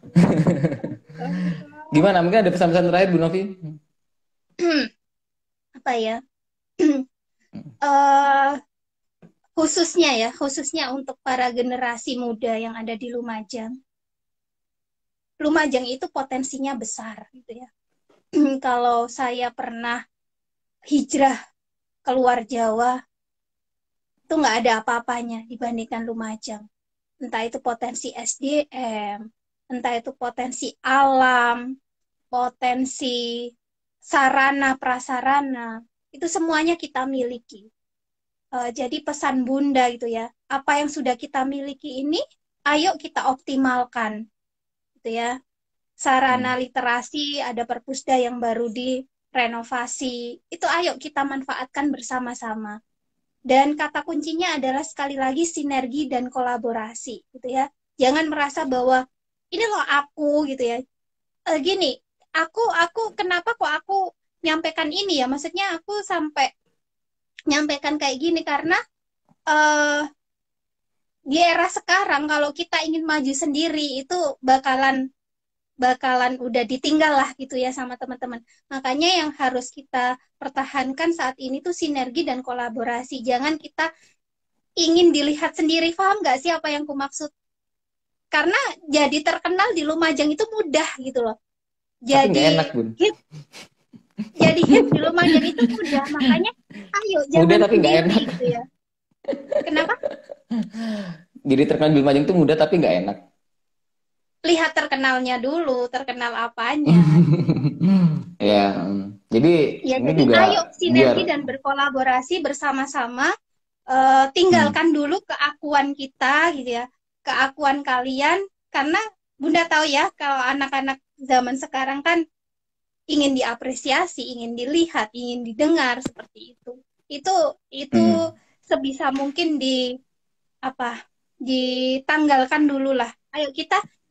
[SPEAKER 1] Gimana? Mungkin ada pesan-pesan terakhir Bu Novi?
[SPEAKER 2] Apa ya, eh khususnya ya, khususnya untuk para generasi muda yang ada di Lumajang. Lumajang itu potensinya besar gitu ya. Kalau saya pernah hijrah keluar Jawa, itu nggak ada apa-apanya dibandingkan Lumajang. Entah itu potensi SDM, entah itu potensi alam, potensi sarana prasarana, itu semuanya kita miliki. Jadi pesan Bunda gitu ya, apa yang sudah kita miliki ini, ayo kita optimalkan gitu ya. Sarana
[SPEAKER 1] Hmm.
[SPEAKER 2] literasi, ada perpusda yang baru direnovasi, itu ayo kita manfaatkan bersama-sama. Dan kata kuncinya adalah sekali lagi sinergi dan kolaborasi gitu ya. Jangan merasa bahwa ini loh aku gitu ya. Gini, aku kenapa kok aku nyampaikan ini ya? Maksudnya aku sampai nyampaikan kayak gini karena eh di era sekarang kalau kita ingin maju sendiri itu bakalan bakalan udah ditinggal lah gitu ya sama teman-teman. Makanya yang harus kita pertahankan saat ini tuh sinergi dan kolaborasi. Jangan kita ingin dilihat sendiri. Paham nggak sih apa yang ku maksud? Karena jadi terkenal di Lumajang itu mudah gitu loh.
[SPEAKER 1] Tapi nggak
[SPEAKER 2] Jadi
[SPEAKER 1] enak, Bun.
[SPEAKER 2] hit, jadi hit di Lumajang itu mudah. Makanya ayo
[SPEAKER 1] Mudah
[SPEAKER 2] jangan
[SPEAKER 1] tapi nggak
[SPEAKER 2] sendiri
[SPEAKER 1] enak.
[SPEAKER 2] gitu ya. Kenapa?
[SPEAKER 1] Jadi terkenal di Lumajang itu mudah tapi nggak enak.
[SPEAKER 2] Lihat terkenalnya dulu, terkenal apanya.
[SPEAKER 1] Ya, jadi
[SPEAKER 2] Ya,
[SPEAKER 1] ini
[SPEAKER 2] jadi
[SPEAKER 1] juga
[SPEAKER 2] ayo
[SPEAKER 1] biar
[SPEAKER 2] sinergi dan berkolaborasi bersama-sama.
[SPEAKER 1] hmm,
[SPEAKER 2] Tinggalkan dulu keakuan kita gitu ya, keakuan kalian. Karena Bunda tahu ya, kalau anak-anak zaman sekarang kan ingin diapresiasi, ingin dilihat, ingin didengar seperti itu. Itu
[SPEAKER 1] hmm,
[SPEAKER 2] sebisa mungkin apa ditanggalkan dulu lah. Ayo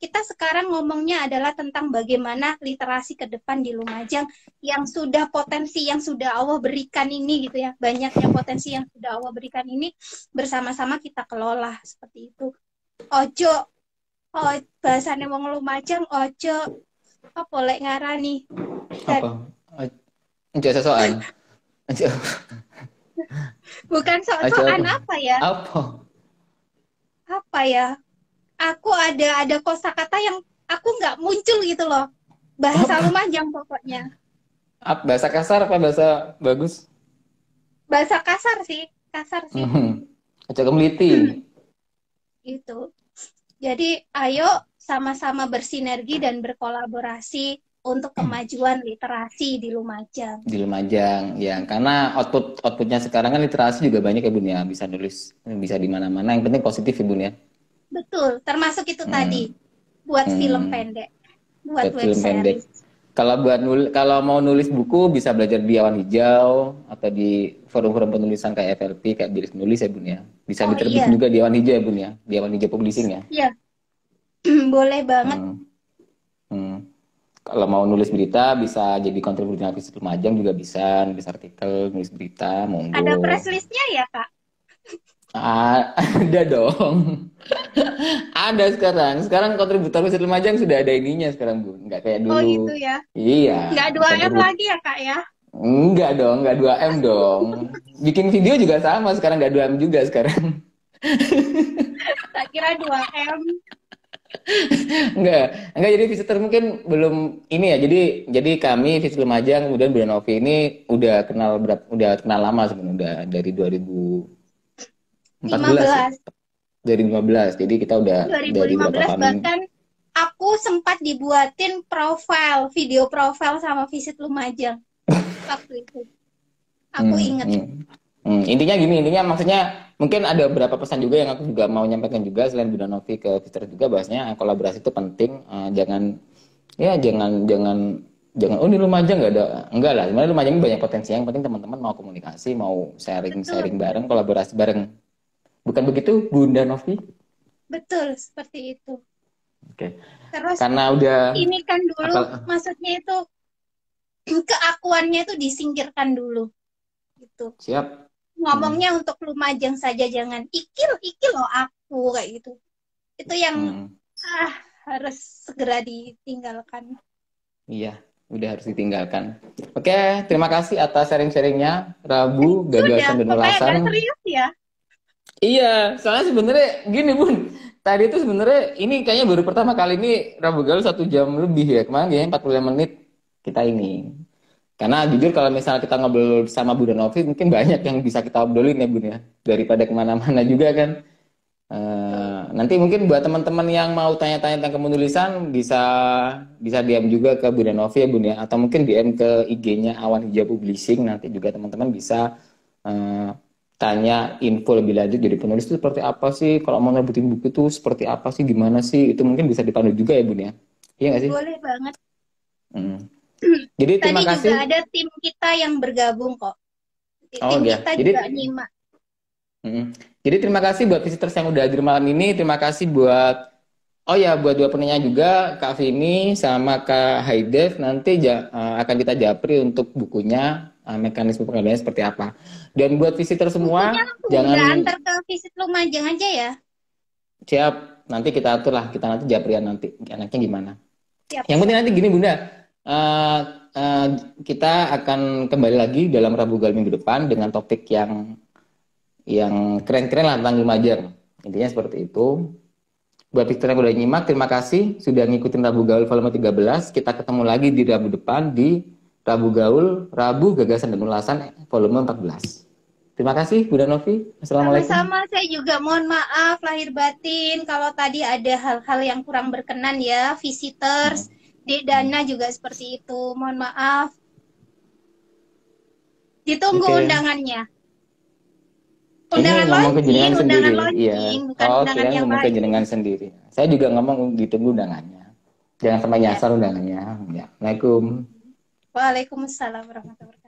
[SPEAKER 2] kita sekarang ngomongnya adalah tentang bagaimana literasi ke depan di Lumajang yang sudah potensi yang sudah Allah berikan ini gitu ya. Banyaknya potensi yang sudah Allah berikan ini bersama-sama kita kelola seperti itu. Ojo, oh, bahasanya wong Lumajang ojo apa lek ngarani. Dan
[SPEAKER 1] apa? Aja sosokan. Aja
[SPEAKER 2] bukan
[SPEAKER 1] aja
[SPEAKER 2] sok-sokan
[SPEAKER 1] apa?
[SPEAKER 2] apa ya?
[SPEAKER 1] Apa?
[SPEAKER 2] Apa ya? Aku ada kosakata yang aku nggak muncul gitu loh. Bahasa
[SPEAKER 1] Apa?
[SPEAKER 2] Lumajang pokoknya.
[SPEAKER 1] Bahasa kasar apa bahasa bagus?
[SPEAKER 2] Bahasa kasar sih
[SPEAKER 1] Aja kemeliti.
[SPEAKER 2] gitu. Jadi ayo sama-sama bersinergi dan berkolaborasi untuk kemajuan literasi di Lumajang.
[SPEAKER 1] Di Lumajang ya karena outputnya sekarang kan literasi juga banyak ya Bun ya bisa nulis bisa di mana-mana yang penting positif ya Bun ya.
[SPEAKER 2] Betul, termasuk itu tadi
[SPEAKER 1] Hmm,
[SPEAKER 2] buat film
[SPEAKER 1] hmm,
[SPEAKER 2] pendek, buat
[SPEAKER 1] buat
[SPEAKER 2] web
[SPEAKER 1] film pendek.
[SPEAKER 2] series.
[SPEAKER 1] Kalau mau nulis buku bisa belajar di Awan Hijau atau di forum-forum penulisan kayak FLP kayak Biris Nulis ya Bun ya. Bisa
[SPEAKER 2] Oh
[SPEAKER 1] diterbitin
[SPEAKER 2] iya,
[SPEAKER 1] juga di Awan Hijau ya Bun ya. Di Awan Hijau Publishing ya.
[SPEAKER 2] iya, boleh banget.
[SPEAKER 1] Hmm, hmm. Kalau mau nulis berita bisa jadi kontributor Visit Lumajang juga bisa nulis artikel, nulis berita,
[SPEAKER 2] Ada
[SPEAKER 1] monggo.
[SPEAKER 2] press listnya ya Kak?
[SPEAKER 1] Ada dong. Ada sekarang. Sekarang kontributor Visit Lumajang sudah ada ininya sekarang Bun. Nggak kayak
[SPEAKER 2] Oh gitu
[SPEAKER 1] dulu.
[SPEAKER 2] ya.
[SPEAKER 1] Iya,
[SPEAKER 2] Nggak 2M
[SPEAKER 1] kontributor.
[SPEAKER 2] lagi ya Kak ya?
[SPEAKER 1] Enggak dong, enggak 2M dong. Bikin video juga sama sekarang enggak 2M juga sekarang.
[SPEAKER 2] Tak kira 2M.
[SPEAKER 1] Enggak jadi visitor mungkin belum ini ya. Jadi kami Visit Lumajang kemudian Bu Novi ini udah kenal lama sebenarnya udah dari 2014 ya.
[SPEAKER 2] 15.
[SPEAKER 1] 2015. Jadi kita udah dari beberapa
[SPEAKER 2] 2015
[SPEAKER 1] kali.
[SPEAKER 2] bahkan aku sempat dibuatin video profile sama Visit Lumajang waktu itu. Aku
[SPEAKER 1] Hmm,
[SPEAKER 2] inget.
[SPEAKER 1] hmm. Intinya maksudnya mungkin ada beberapa pesan juga yang aku juga mau nyampaikan juga selain Bunda Novi ke visitor juga bahwasanya kolaborasi itu penting. Jangan oh ini Lumajang nggak ada enggak lah sebenarnya Lumajang ini banyak potensi yang penting teman-teman mau komunikasi mau sharing
[SPEAKER 2] Betul,
[SPEAKER 1] sharing bareng kolaborasi bareng bukan begitu Bunda Novi?
[SPEAKER 2] betul seperti itu.
[SPEAKER 1] Oke.
[SPEAKER 2] Terus
[SPEAKER 1] Karena udah
[SPEAKER 2] ini kan dulu,
[SPEAKER 1] akal
[SPEAKER 2] maksudnya itu keakuannya itu disingkirkan dulu gitu.
[SPEAKER 1] siap. Hmm,
[SPEAKER 2] Ngomongnya untuk Lumajang saja, jangan ikil ikil loh aku kayak gitu. Itu yang
[SPEAKER 1] hmm,
[SPEAKER 2] ah harus segera ditinggalkan.
[SPEAKER 1] iya udah harus ditinggalkan. Oke, terima kasih atas sharing-sharingnya Rabu
[SPEAKER 2] Sudah,
[SPEAKER 1] gagasan dan
[SPEAKER 2] kok kayak
[SPEAKER 1] ulasan.
[SPEAKER 2] gak serius ya?
[SPEAKER 1] Iya, soalnya sebenarnya gini Bun, tadi itu sebenarnya ini kayaknya baru pertama kali ini Rabu Gaul 1 jam lebih ya, kemarin ya 45 menit kita ini. Karena jujur kalau misalnya kita ngobrol sama Bunda Novi mungkin banyak yang bisa kita obrolin ya Bun ya, daripada kemana-mana juga kan.
[SPEAKER 2] Betul.
[SPEAKER 1] Nanti mungkin buat teman-teman yang mau tanya-tanya tentang penulisan bisa bisa DM juga ke Bunda Novi ya Bun ya, atau mungkin DM ke IG-nya Awan Hijau Publishing nanti juga teman-teman bisa eh, tanya info lebih lanjut jadi penulis itu seperti apa sih kalau mau nerbitin buku itu seperti apa sih gimana sih itu mungkin bisa dipandu juga ya Bun ya iya nggak sih.
[SPEAKER 2] Boleh banget.
[SPEAKER 1] Hmm. Jadi
[SPEAKER 2] Tadi
[SPEAKER 1] terima
[SPEAKER 2] juga
[SPEAKER 1] kasih.
[SPEAKER 2] ada tim kita yang bergabung kok.
[SPEAKER 1] Oh
[SPEAKER 2] Tim
[SPEAKER 1] ya
[SPEAKER 2] kita
[SPEAKER 1] jadi
[SPEAKER 2] juga nyimak.
[SPEAKER 1] jadi terima kasih buat visitors yang udah hadir malam ini terima kasih buat oh ya buat dua penanya juga Kak Vini sama Kak Haidev nanti akan kita japri untuk bukunya mekanisme pengambilannya seperti apa dan buat visitor
[SPEAKER 2] Bukunya
[SPEAKER 1] semua
[SPEAKER 2] langsung
[SPEAKER 1] jangan
[SPEAKER 2] udah antar ke Visit Lumajang aja ya.
[SPEAKER 1] siap nanti kita atur lah kita nanti japrian nanti enaknya gimana.
[SPEAKER 2] Siap,
[SPEAKER 1] Yang penting
[SPEAKER 2] siap.
[SPEAKER 1] nanti gini Bunda, eh, eh, kita akan kembali lagi dalam Rabu Gal minggu depan dengan topik yang keren-keren lah tentang Lumajang. Intinya seperti itu. Buat Victor yang udah nyimak, terima kasih sudah ngikutin Rabu Gaul volume 13. Kita ketemu lagi di Rabu depan di Rabu Gaul, Rabu Gagasan dan Ulasan volume 14. Terima kasih Bunda Novi. Assalamualaikum.
[SPEAKER 2] Sama-sama, saya juga mohon maaf lahir batin kalau tadi ada hal-hal yang kurang berkenan ya, visitors,
[SPEAKER 1] Hmm.
[SPEAKER 2] di Dana juga seperti itu. Mohon maaf. Ditunggu
[SPEAKER 1] Oke.
[SPEAKER 2] undangannya.
[SPEAKER 1] Ini
[SPEAKER 2] Undangan
[SPEAKER 1] ngomong ke jenengan
[SPEAKER 2] undangan
[SPEAKER 1] sendiri. Iya.
[SPEAKER 2] launching, bukan
[SPEAKER 1] Oh,
[SPEAKER 2] undangan
[SPEAKER 1] kirain
[SPEAKER 2] yang
[SPEAKER 1] ngomong ke
[SPEAKER 2] lain.
[SPEAKER 1] jenengan sendiri. Saya juga ngomong ditunggu undangannya. Jangan sampai
[SPEAKER 2] Iya.
[SPEAKER 1] nyasar undangannya. Ya. Assalamualaikum.
[SPEAKER 2] Waalaikumsalam warahmatullahi wabarakatuh.